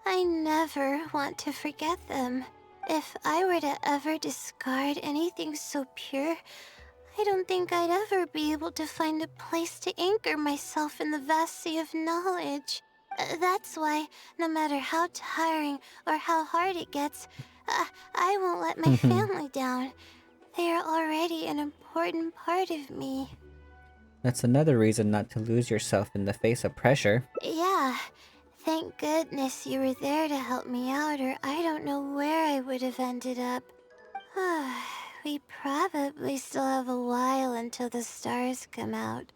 I never want to forget them. If I were to ever discard anything so pure, I don't think I'd ever be able to find a place to anchor myself in the vast sea of knowledge. That's why, no matter how tiring or how hard it gets, I won't let my family down. They are already an important part of me. That's another reason not to lose yourself in the face of pressure. Yeah. Thank goodness you were there to help me out, or I don't know where I would have ended up. We probably still have a while until the stars come out.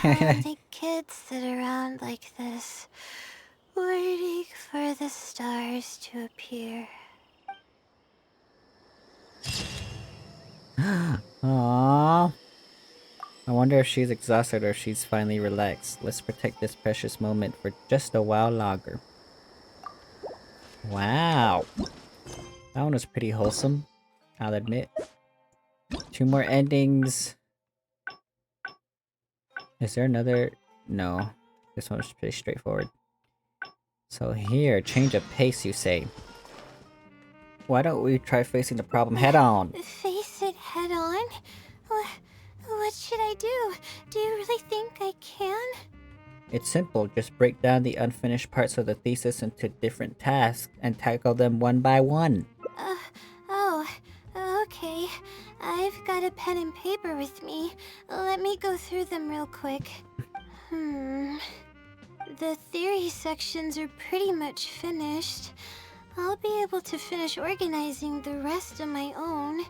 The kids sit around like this, waiting for the stars to appear. Aww. I wonder if she's exhausted or if she's finally relaxed. Let's protect this precious moment for just a while longer. Wow. That one was pretty wholesome, I'll admit. 2 more endings. Is there another? No. This one was pretty straightforward. So here, change of pace, you say. Why don't we try facing the problem head on? Face it head on? What should I do? Do you really think I can? It's simple, just break down the unfinished parts of the thesis into different tasks and tackle them one by one. Oh, okay. I've got a pen and paper with me. Let me go through them real quick. The theory sections are pretty much finished. I'll be able to finish organizing the rest on my own.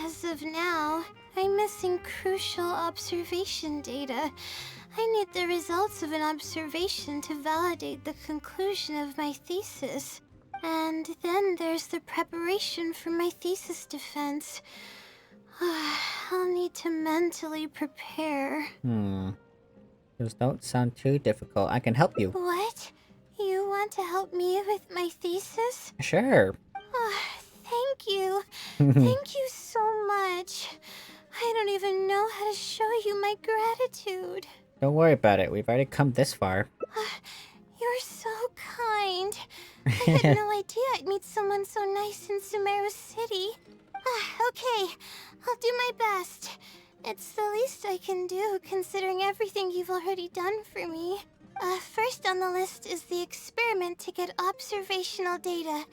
As of now, I'm missing crucial observation data. I need the results of an observation to validate the conclusion of my thesis. And then there's the preparation for my thesis defense. I'll need to mentally prepare. Those don't sound too difficult. I can help you. What? You want to help me with my thesis? Sure. Thank you. Thank you so much. I don't even know how to show you my gratitude. Don't worry about it. We've already come this far. You're so kind. I had no idea I'd meet someone so nice in Sumeru City. Okay, I'll do my best. It's the least I can do, considering everything you've already done for me. First on the list is the experiment to get observational data.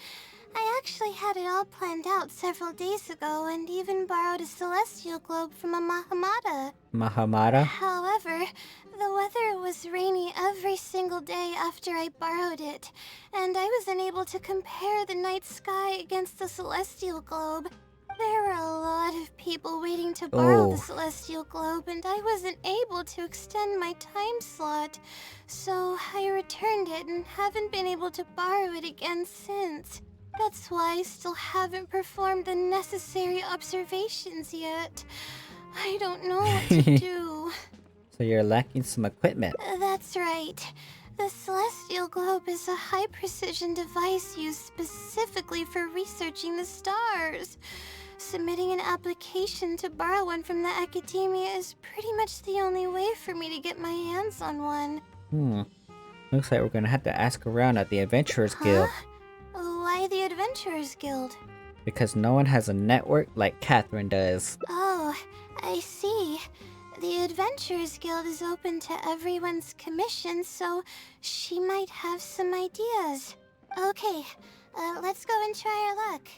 I actually had it all planned out several days ago and even borrowed a celestial globe from a Mahamata. Mahamata? However, the weather was rainy every single day after I borrowed it, and I was unable to compare the night sky against the celestial globe. There were a lot of people waiting to borrow the celestial globe, and I wasn't able to extend my time slot. So I returned it and haven't been able to borrow it again since. That's why I still haven't performed the necessary observations yet. I don't know what to do. So you're lacking some equipment. That's right. The celestial globe is a high-precision device used specifically for researching the stars. Submitting an application to borrow one from the Akademiya is pretty much the only way for me to get my hands on one. Looks like we're gonna have to ask around at the Adventurers Guild. Why the Adventurers Guild? Because no one has a network like Catherine does. Oh, I see. The Adventurers Guild is open to everyone's commission, so she might have some ideas. Okay, let's go and try our luck.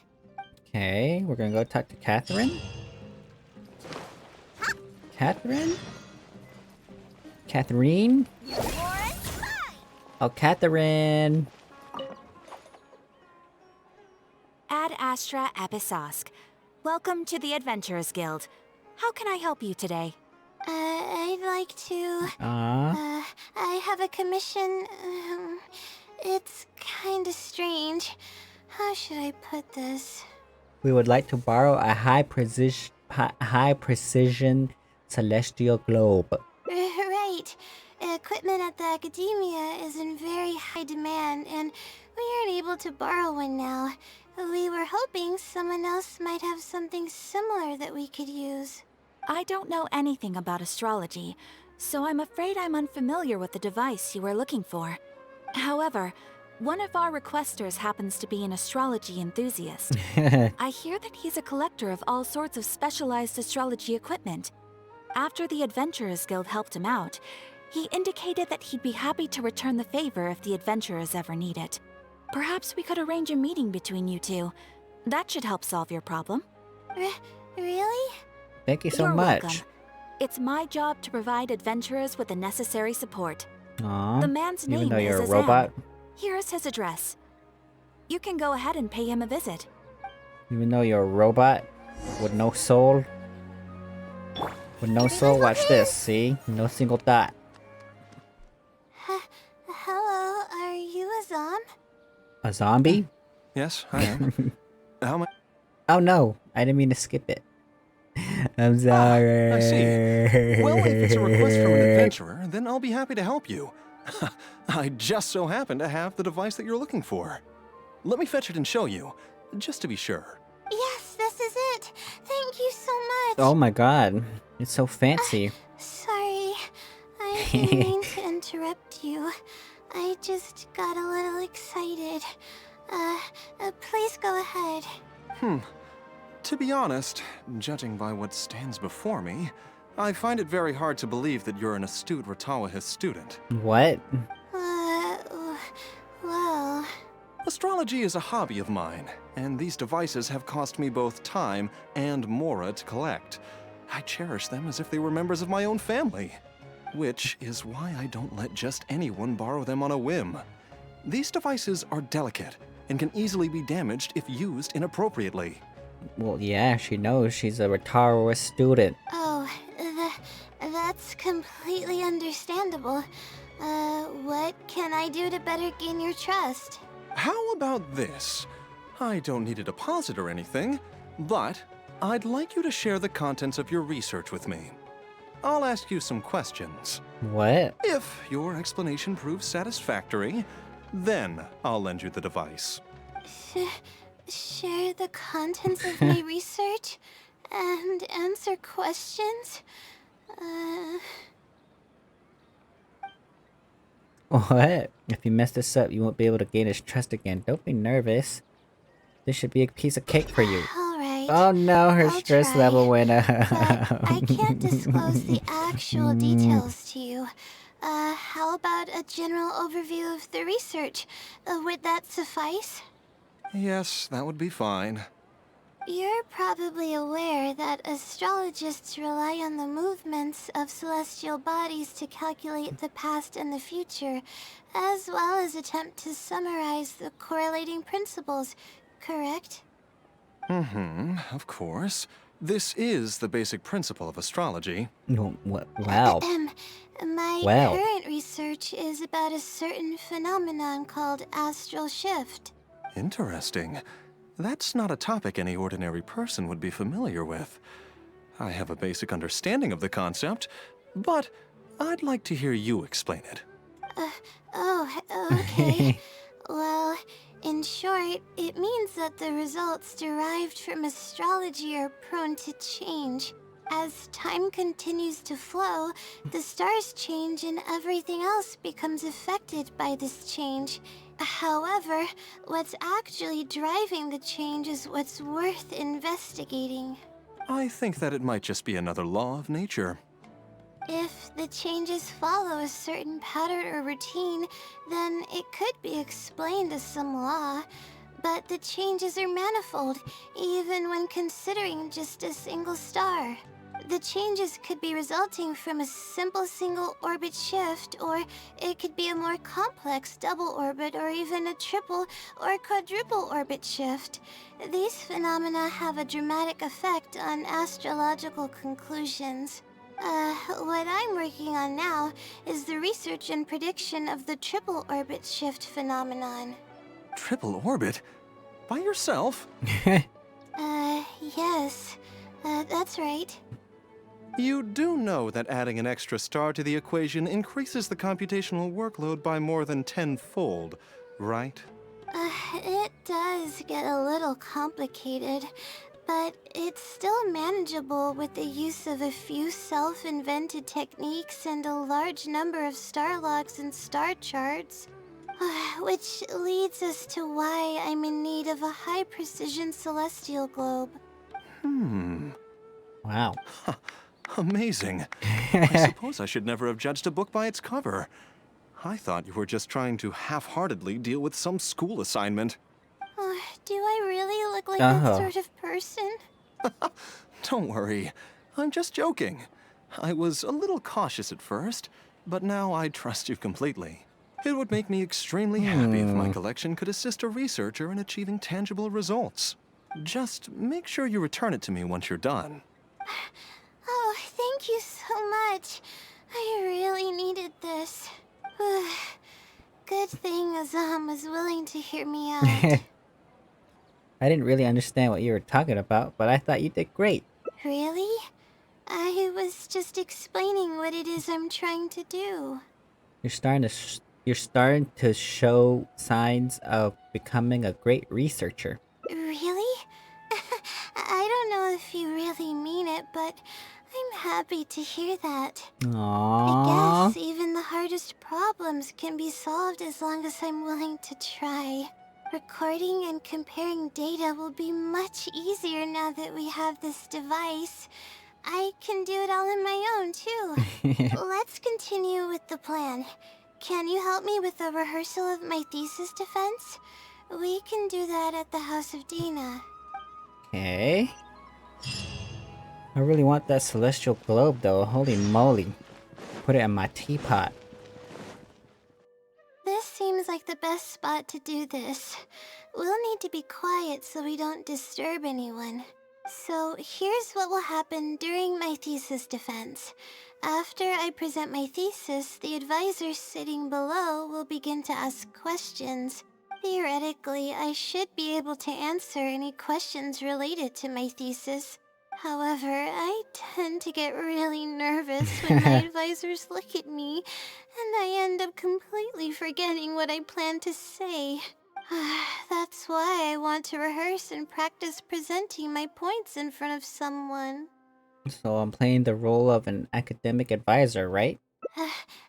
Okay, we're gonna go talk to Catherine. Catherine? Catherine? Oh, Catherine! Ad Astra Episosk. Welcome to the Adventurers Guild. How can I help you today? I'd like to... I have a commission... it's kinda strange. How should I put this? We would like to borrow a high precision celestial globe. Right. Equipment at the Akademiya is in very high demand, and we aren't able to borrow one now. We were hoping someone else might have something similar that we could use. I don't know anything about astrology, so I'm afraid I'm unfamiliar with the device you are looking for. However, one of our requesters happens to be an astrology enthusiast. I hear that he's a collector of all sorts of specialized astrology equipment. After the Adventurers Guild helped him out, he indicated that he'd be happy to return the favor if the adventurers ever need it. Perhaps we could arrange a meeting between you two. That should help solve your problem. Really? Thank you so You're much. welcome. It's my job to provide adventurers with the necessary support. Aww. The man's Even name though you're is a robot? Azam. Here's his address. You can go ahead and pay him a visit. Even though you're a robot with no soul? With no soul, watch this, see? No single thought. Hello, are you Azam? A zombie? Yes, I am. How much? Oh no, I didn't mean to skip it. I'm sorry. I see. if it's a request from an adventurer, then I'll be happy to help you. I just so happen to have the device that you're looking for. Let me fetch it and show you, just to be sure. Yes, this is it. Thank you so much. Oh my god. It's so fancy. Sorry, I didn't mean to interrupt you. I just got a little excited. Please go ahead. To be honest, judging by what stands before me, I find it very hard to believe that you're an astute Ratawahist student. What? Well... Astrology is a hobby of mine, and these devices have cost me both time and mora to collect. I cherish them as if they were members of my own family, which is why I don't let just anyone borrow them on a whim. These devices are delicate and can easily be damaged if used inappropriately. Well, yeah, she knows she's a Ratawahist student. Oh, that's completely understandable. What can I do to better gain your trust? How about this? I don't need a deposit or anything, but I'd like you to share the contents of your research with me. I'll ask you some questions. What? If your explanation proves satisfactory, then I'll lend you the device. Share the contents of my research and answer questions? What? If you mess this up, you won't be able to gain his trust again. Don't be nervous. This should be a piece of cake for you. Alright. Oh no, her I'll stress try, level went up. But I can't disclose the actual details to you. How about a general overview of the research? Would that suffice? Yes, that would be fine. You're probably aware that astrologists rely on the movements of celestial bodies to calculate the past and the future, as well as attempt to summarize the correlating principles, correct? Of course. This is the basic principle of astrology. Wow. My current research is about a certain phenomenon called astral shift. Interesting. That's not a topic any ordinary person would be familiar with. I have a basic understanding of the concept, but I'd like to hear you explain it. Okay. Well, in short, it means that the results derived from astrology are prone to change. As time continues to flow, the stars change and everything else becomes affected by this change. However, what's actually driving the change is what's worth investigating. I think that it might just be another law of nature. If the changes follow a certain pattern or routine, then it could be explained as some law. But the changes are manifold, even when considering just a single star. The changes could be resulting from a simple single orbit shift, or it could be a more complex double orbit, or even a triple or quadruple orbit shift. These phenomena have a dramatic effect on astrological conclusions. What I'm working on now is the research and prediction of the triple orbit shift phenomenon. Triple orbit? By yourself? Yes. That's right. You do know that adding an extra star to the equation increases the computational workload by more than 10-fold, right? It does get a little complicated, but it's still manageable with the use of a few self-invented techniques and a large number of star logs and star charts. Which leads us to why I'm in need of a high-precision celestial globe. Wow. Amazing. I suppose I should never have judged a book by its cover. I thought you were just trying to half-heartedly deal with some school assignment. Do I really look like that sort of person? Don't worry. I'm just joking. I was a little cautious at first, but now I trust you completely. It would make me extremely happy if my collection could assist a researcher in achieving tangible results. Just make sure you return it to me once you're done. Oh, thank you so much. I really needed this. Good thing Azam was willing to hear me out. I didn't really understand what you were talking about, but I thought you did great. Really? I was was just explaining what it is I'm trying to do. You're starting to show signs of becoming a great researcher. Really? I don't know if you really mean it, but I'm happy to hear that. Aww. I guess even the hardest problems can be solved as long as I'm willing to try. Recording and comparing data will be much easier now that we have this device. I can do it all on my own, too. Let's continue with the plan. Can you help me with the rehearsal of my thesis defense? We can do that at the House of Dana. Okay. I really want that celestial globe though, holy moly. Put it in my teapot. This seems like the best spot to do this. We'll need to be quiet so we don't disturb anyone. So here's what will happen during my thesis defense. After I present my thesis, the advisor sitting below will begin to ask questions. Theoretically, I should be able to answer any questions related to my thesis. However, I tend to get really nervous when my advisors look at me, and I end up completely forgetting what I plan to say. That's why I want to rehearse and practice presenting my points in front of someone. So I'm playing the role of an academic advisor, right?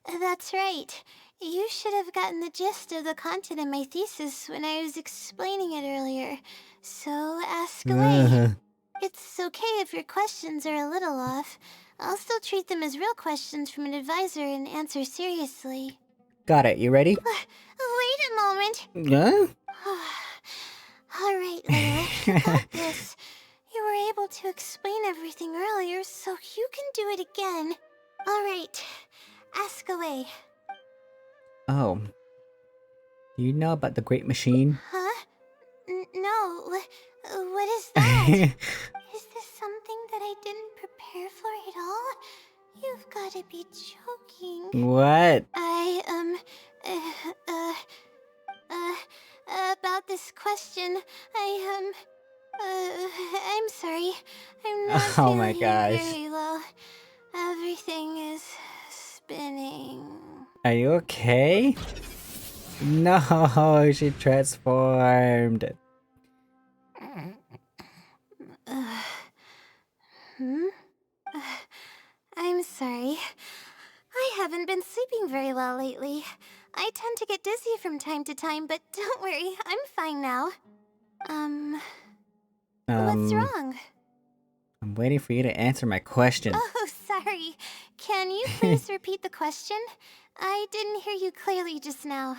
That's right. You should have gotten the gist of the content of my thesis when I was explaining it earlier. So ask away. It's okay if your questions are a little off. I'll still treat them as real questions from an advisor and answer seriously. Got it, you ready? Wait a moment. Yeah? Alright, Layla, you got this. You were able to explain everything earlier, so you can do it again. Alright, ask away. Oh. Do you know about the Great Machine? Huh? No. What is that? Is this something that I didn't prepare for at all? You've got to be joking. What? About this question, I'm sorry. I'm not feeling my gosh. very well. Everything is spinning. Are you okay? No, she transformed. I'm sorry. I haven't been sleeping very well lately. I tend to get dizzy from time to time, but don't worry, I'm fine now. What's wrong? I'm waiting for you to answer my question. Oh, sorry. Can you please repeat the question? I didn't hear you clearly just now.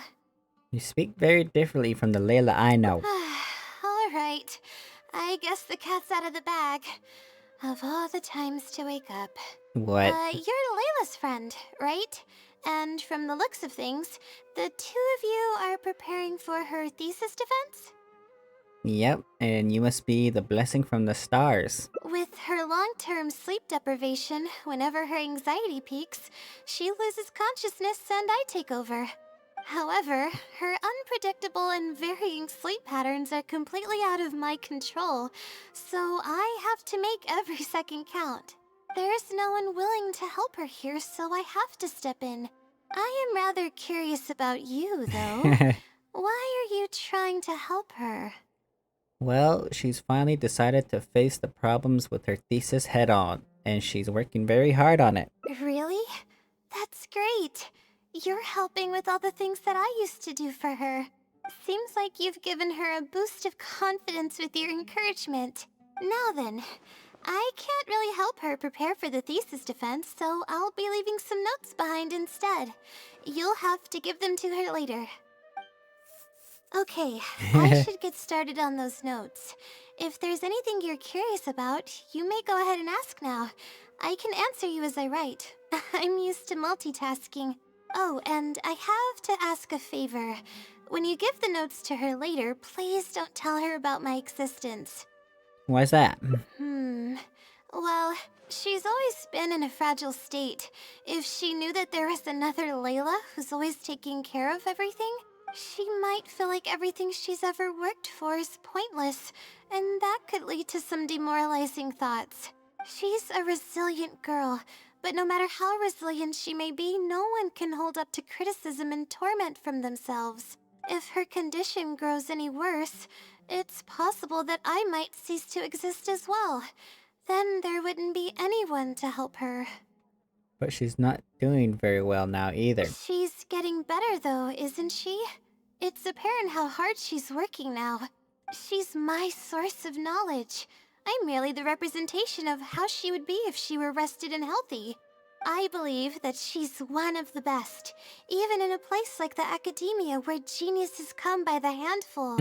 You speak very differently from the Layla I know. Alright. I guess the cat's out of the bag. Of all the times to wake up. What? You're Layla's friend, right? And from the looks of things, the two of you are preparing for her thesis defense? Yep, and you must be the blessing from the stars. With her long-term sleep deprivation, whenever her anxiety peaks, she loses consciousness and I take over. However, her unpredictable and varying sleep patterns are completely out of my control, so I have to make every second count. There's no one willing to help her here, so I have to step in. I am rather curious about you, though. Why are you trying to help her? Well, she's finally decided to face the problems with her thesis head on, and she's working very hard on it. Really? That's great. You're helping with all the things that I used to do for her. Seems like you've given her a boost of confidence with your encouragement. Now then, I can't really help her prepare for the thesis defense, so I'll be leaving some notes behind instead. You'll have to give them to her later. Okay, I should get started on those notes. If there's anything you're curious about, you may go ahead and ask now. I can answer you as I write. I'm used to multitasking. Oh, and I have to ask a favor. When you give the notes to her later, please don't tell her about my existence. Why's that? Well, she's always been in a fragile state. If she knew that there was another Layla who's always taking care of everything, she might feel like everything she's ever worked for is pointless, and that could lead to some demoralizing thoughts. She's a resilient girl, but no matter how resilient she may be, no one can hold up to criticism and torment from themselves. If her condition grows any worse, it's possible that I might cease to exist as well. Then there wouldn't be anyone to help her. But she's not doing very well now either. She's getting better though, isn't she? It's apparent how hard she's working now. She's my source of knowledge. I'm merely the representation of how she would be if she were rested and healthy. I believe that she's one of the best, even in a place like the Akademiya where geniuses come by the handful.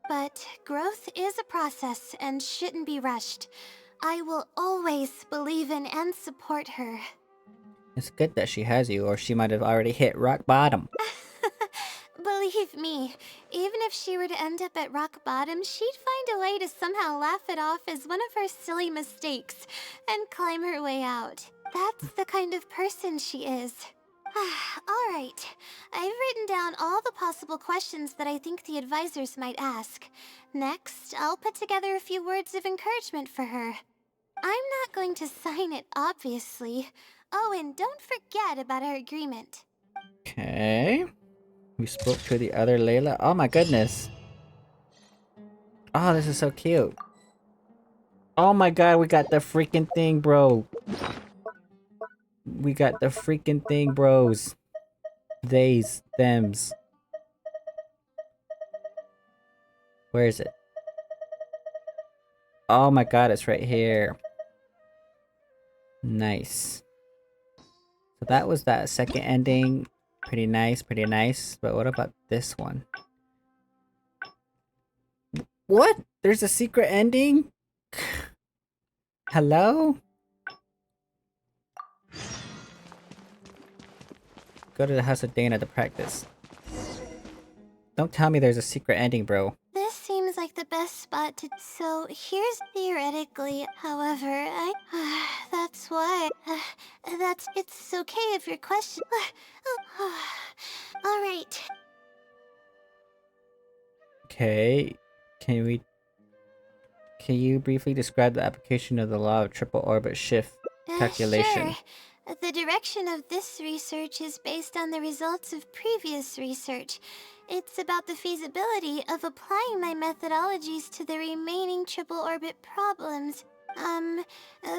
But growth is a process and shouldn't be rushed. I will always believe in and support her. It's good that she has you, or she might have already hit rock bottom. Believe me, even if she were to end up at rock bottom, she'd find a way to somehow laugh it off as one of her silly mistakes and climb her way out. That's the kind of person she is. Alright, I've written down all the possible questions that I think the advisors might ask. Next, I'll put together a few words of encouragement for her. I'm not going to sign it, obviously. Oh, and don't forget about our agreement. Okay. We spoke to the other Layla. Oh my goodness. Oh, this is so cute. Oh my god, we got the freaking thing, bro. We got the freaking thing, bros. Theys, thems. Where is it? Oh my god, it's right here. Nice. So that was that second ending. Pretty nice, pretty nice. But what about this one? What? There's a secret ending? Hello? Go to the house of Dana to practice. Don't tell me there's a secret ending, bro. This seems like the best spot to... So, here's theoretically, however, that's why... It's okay if your question... Alright. Okay. Can you briefly describe the application of the law of triple orbit shift calculation? Sure. The direction of this research is based on the results of previous research. It's about the feasibility of applying my methodologies to the remaining triple orbit problems.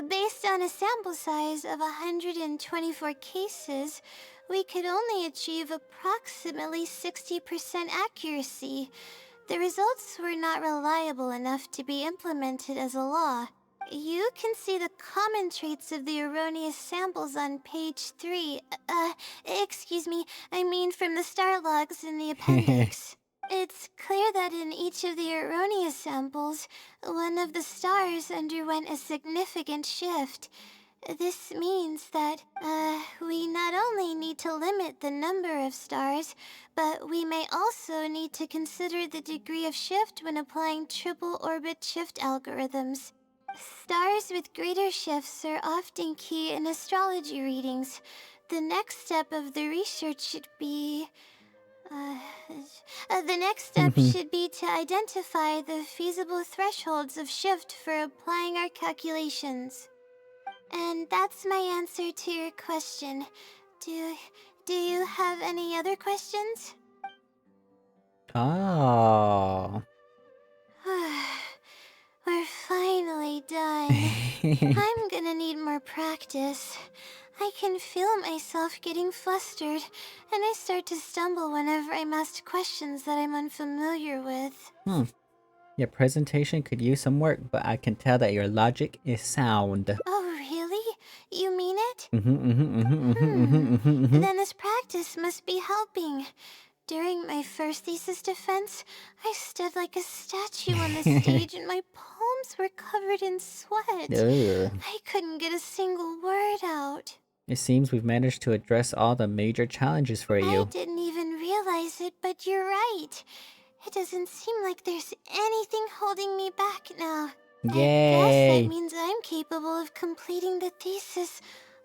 Based on a sample size of 124 cases, we could only achieve approximately 60% accuracy. The results were not reliable enough to be implemented as a law. You can see the common traits of the erroneous samples on page 3. Excuse me, I mean from the star logs in the appendix. It's clear that in each of the erroneous samples, one of the stars underwent a significant shift. This means that, we not only need to limit the number of stars, but we may also need to consider the degree of shift when applying triple orbit shift algorithms. Stars with greater shifts are often key in astrology readings. The next step of the research should be... the next step should be to identify the feasible thresholds of shift for applying our calculations. And that's my answer to your question. Do you have any other questions? Oh. We're finally done. I'm gonna need more practice. I can feel myself getting flustered, and I start to stumble whenever I'm asked questions that I'm unfamiliar with. Your presentation could use some work, but I can tell that your logic is sound. Oh, really? You mean it? Then Then this practice must be helping. During my first thesis defense, I stood like a statue on the stage and my palms were covered in sweat. I couldn't get a single word out. It seems we've managed to address all the major challenges for you. I didn't even realize it, but you're right. It doesn't seem like there's anything holding me back now. I guess Yay! that means I'm capable of completing the thesis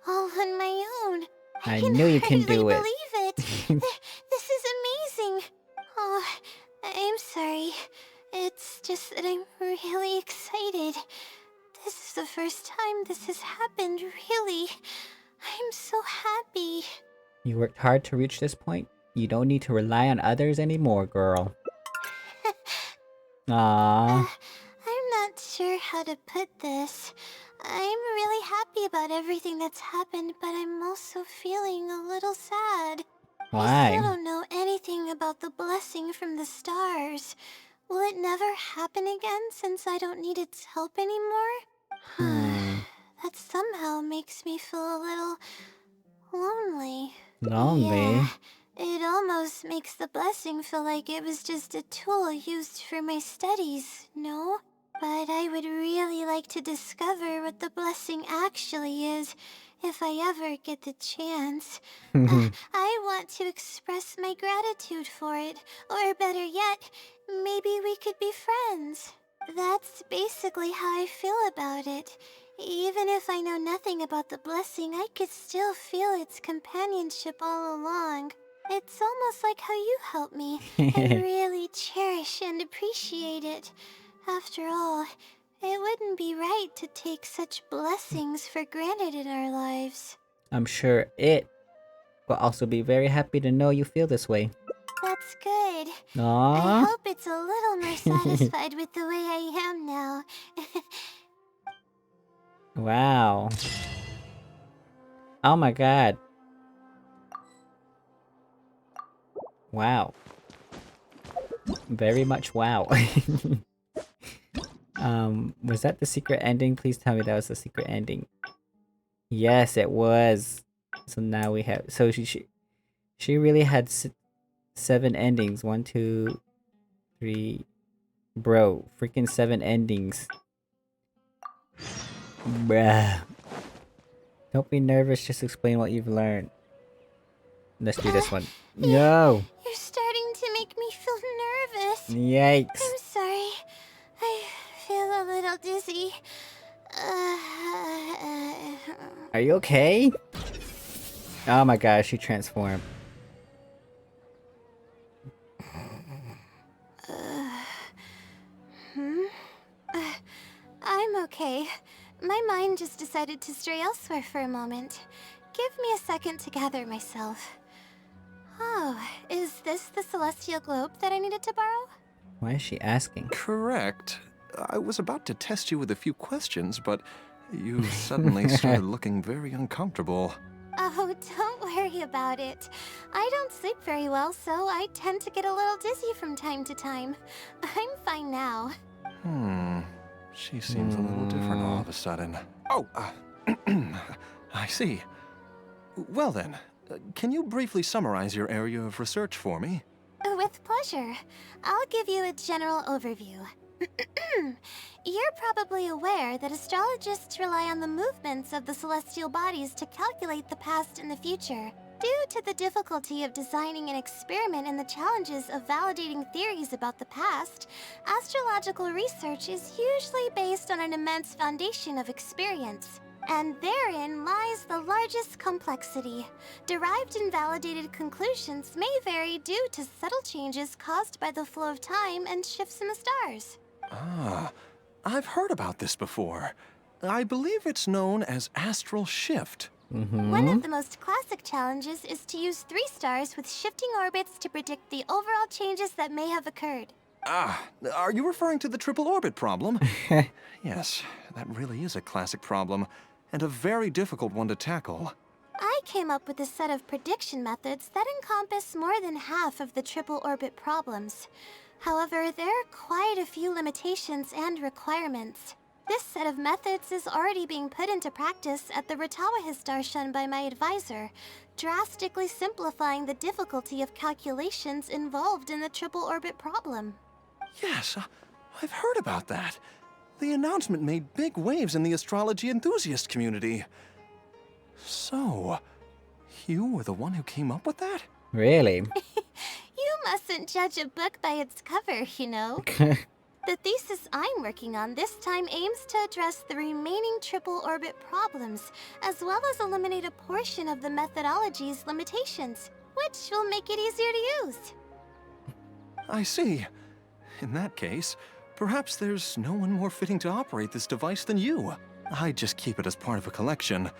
all on my own. I knew you can do it. Believe it. This is amazing. Oh, I'm sorry. It's just that I'm really excited. This is the first time this has happened, really. I'm so happy. You worked hard to reach this point. You don't need to rely on others anymore, girl. Aww. I'm not sure how to put this. I'm really happy about everything that's happened, but I'm also feeling a little sad. I still Why? don't know anything about the blessing from the stars. Will it never happen again since I don't need its help anymore? That somehow makes me feel a little lonely. Lonely? Yeah, it almost makes the blessing feel like it was just a tool used for my studies, no? But I would really like to discover what the blessing actually is, if I ever get the chance. I want to express my gratitude for it, or better yet, maybe we could be friends. That's basically how I feel about it. Even if I know nothing about the blessing, I could still feel its companionship all along. It's almost like how you helped me. I really cherish and appreciate it. After all, it wouldn't be right to take such blessings for granted in our lives. I'm sure it will also be very happy to know you feel this way. That's good. I Aww. hope it's a little more satisfied with the way I am now. Wow. Oh my god. Wow. Very much wow. Was that the secret ending? Please tell me that was the secret ending. Yes, it was. So now we have. So she really had 7 endings. 1, 2, 3. Bro, freaking 7 endings. Bruh. Don't be nervous. Just explain what you've learned. Let's do this one. Yo. You're starting to make me feel nervous. Yikes. I'm sorry. I feel a little dizzy. Are you okay? Oh my gosh, she transformed. I'm okay. My mind just decided to stray elsewhere for a moment. Give me a second to gather myself. Oh, is this the celestial globe that I needed to borrow? Why is she asking? Correct. I was about to test you with a few questions, but you suddenly started looking very uncomfortable. Oh, don't worry about it. I don't sleep very well, so I tend to get a little dizzy from time to time. I'm fine now. She seems a little different all of a sudden. Oh, I see. Well then, can you briefly summarize your area of research for me? With pleasure. I'll give you a general overview. You're probably aware that astrologists rely on the movements of the celestial bodies to calculate the past and the future. Due to the difficulty of designing an experiment and the challenges of validating theories about the past, astrological research is usually based on an immense foundation of experience. And therein lies the largest complexity. Derived and validated conclusions may vary due to subtle changes caused by the flow of time and shifts in the stars. Ah, I've heard about this before. I believe it's known as astral shift. One of the most classic challenges is to use 3 stars with shifting orbits to predict the overall changes that may have occurred. Ah, are you referring to the triple orbit problem? Yes, that really is a classic problem, and a very difficult one to tackle. I came up with a set of prediction methods that encompass more than half of the triple orbit problems. However, there are quite a few limitations and requirements. This set of methods is already being put into practice at the Ratawa Histarshan by my advisor, drastically simplifying the difficulty of calculations involved in the triple orbit problem. Yes, I've heard about that. The announcement made big waves in the astrology enthusiast community. So, you were the one who came up with that? Really? You mustn't judge a book by its cover, you know. The thesis I'm working on this time aims to address the remaining triple orbit problems, as well as eliminate a portion of the methodology's limitations, which will make it easier to use. I see. In that case, Perhaps there's no one more fitting to operate this device than you. I just keep it as part of a collection.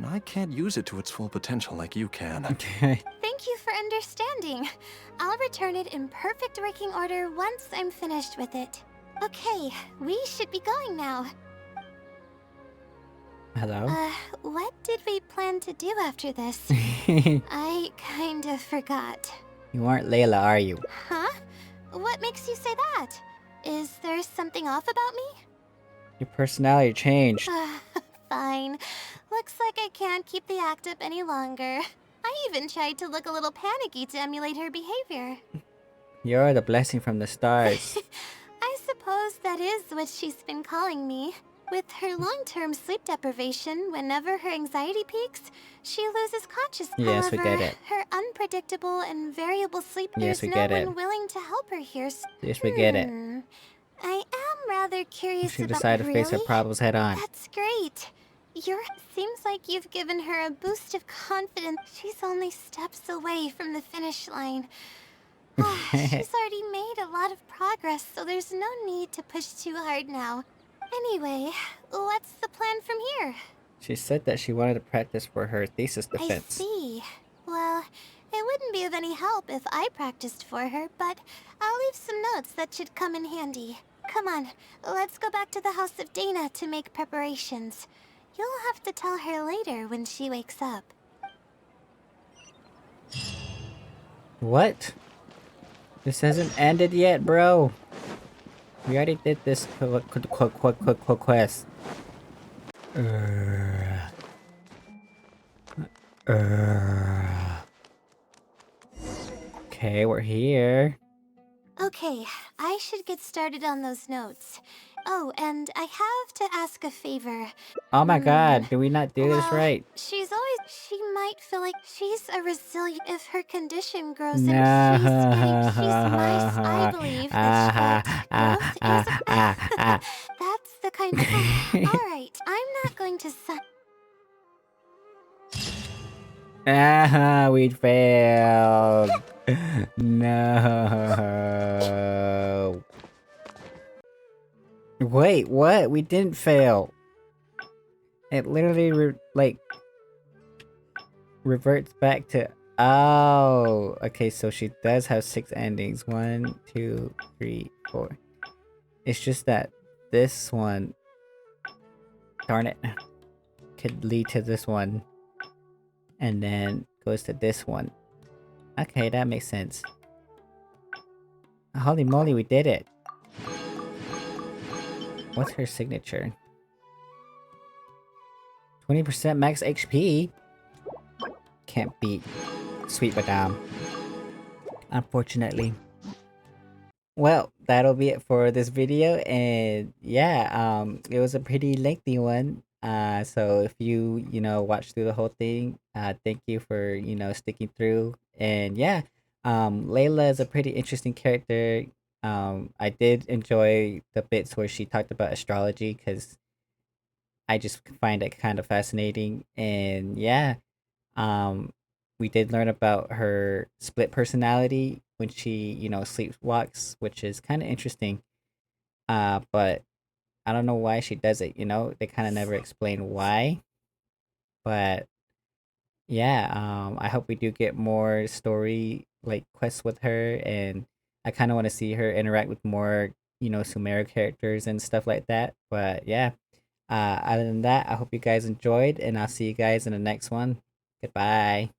I can't use it to its full potential like you can. Thank you for understanding. I'll return it in perfect working order once I'm finished with it. Okay, we should be going now. Hello? What did we plan to do after this? I kind of forgot. You aren't Layla, are you? Huh? What makes you say that? Is there something off about me? Your personality changed. Fine. Looks like I can't keep the act up any longer. I even tried to look a little panicky to emulate her behavior. You're the blessing from the stars. I suppose that is what she's been calling me. With her long-term sleep deprivation, whenever her anxiety peaks, she loses consciousness. Yes, we get it. Her unpredictable and variable sleep, Yes, we there's get no it. one willing to help her here. Yes, we get it. I am rather curious She about decided to face her really? problems head on. That's great. Seems like you've given her a boost of confidence. She's only steps away from the finish line. She's already made a lot of progress, so there's no need to push too hard now. Anyway, what's the plan from here? She said that she wanted to practice for her thesis I defense. see. Well, it wouldn't be of any help if I practiced for her, but I'll leave some notes that should come in handy. Come on, let's go back to the house of Dana to make preparations. You'll have to tell her later when she wakes up. What? This hasn't ended yet, bro. We already did this quest. Okay, we're here. Okay, I should get started on those notes. Oh, and I have to ask a favor. Oh my god, do we not do this right? She might feel like she's a resilient if her condition grows No. and she's nice. I believe that growth is that's the kind of Alright, I'm not going to we failed. No. Wait, what? We didn't fail. It literally reverts back to... Oh, okay, so she does have 6 endings. 1, 2, 3, 4. It's just that this one... Darn it. Could lead to this one. And then goes to this one. Okay, that makes sense. Holy moly, we did it. What's her signature? 20% max HP? Can't beat Sweet Madame. Unfortunately. Well, that'll be it for this video, and yeah, it was a pretty lengthy one. So if you watched through the whole thing, thank you for sticking through. And yeah, Layla is a pretty interesting character. I did enjoy the bits where she talked about astrology because I just find it kind of fascinating. And yeah, we did learn about her split personality when she sleepwalks, which is kind of interesting. But I don't know why she does it. They kind of never explain why. But yeah, I hope we do get more story quests with her, and I kind of want to see her interact with more Sumeru characters and stuff like that. But yeah, other than that, I hope you guys enjoyed, and I'll see you guys in the next one. Goodbye.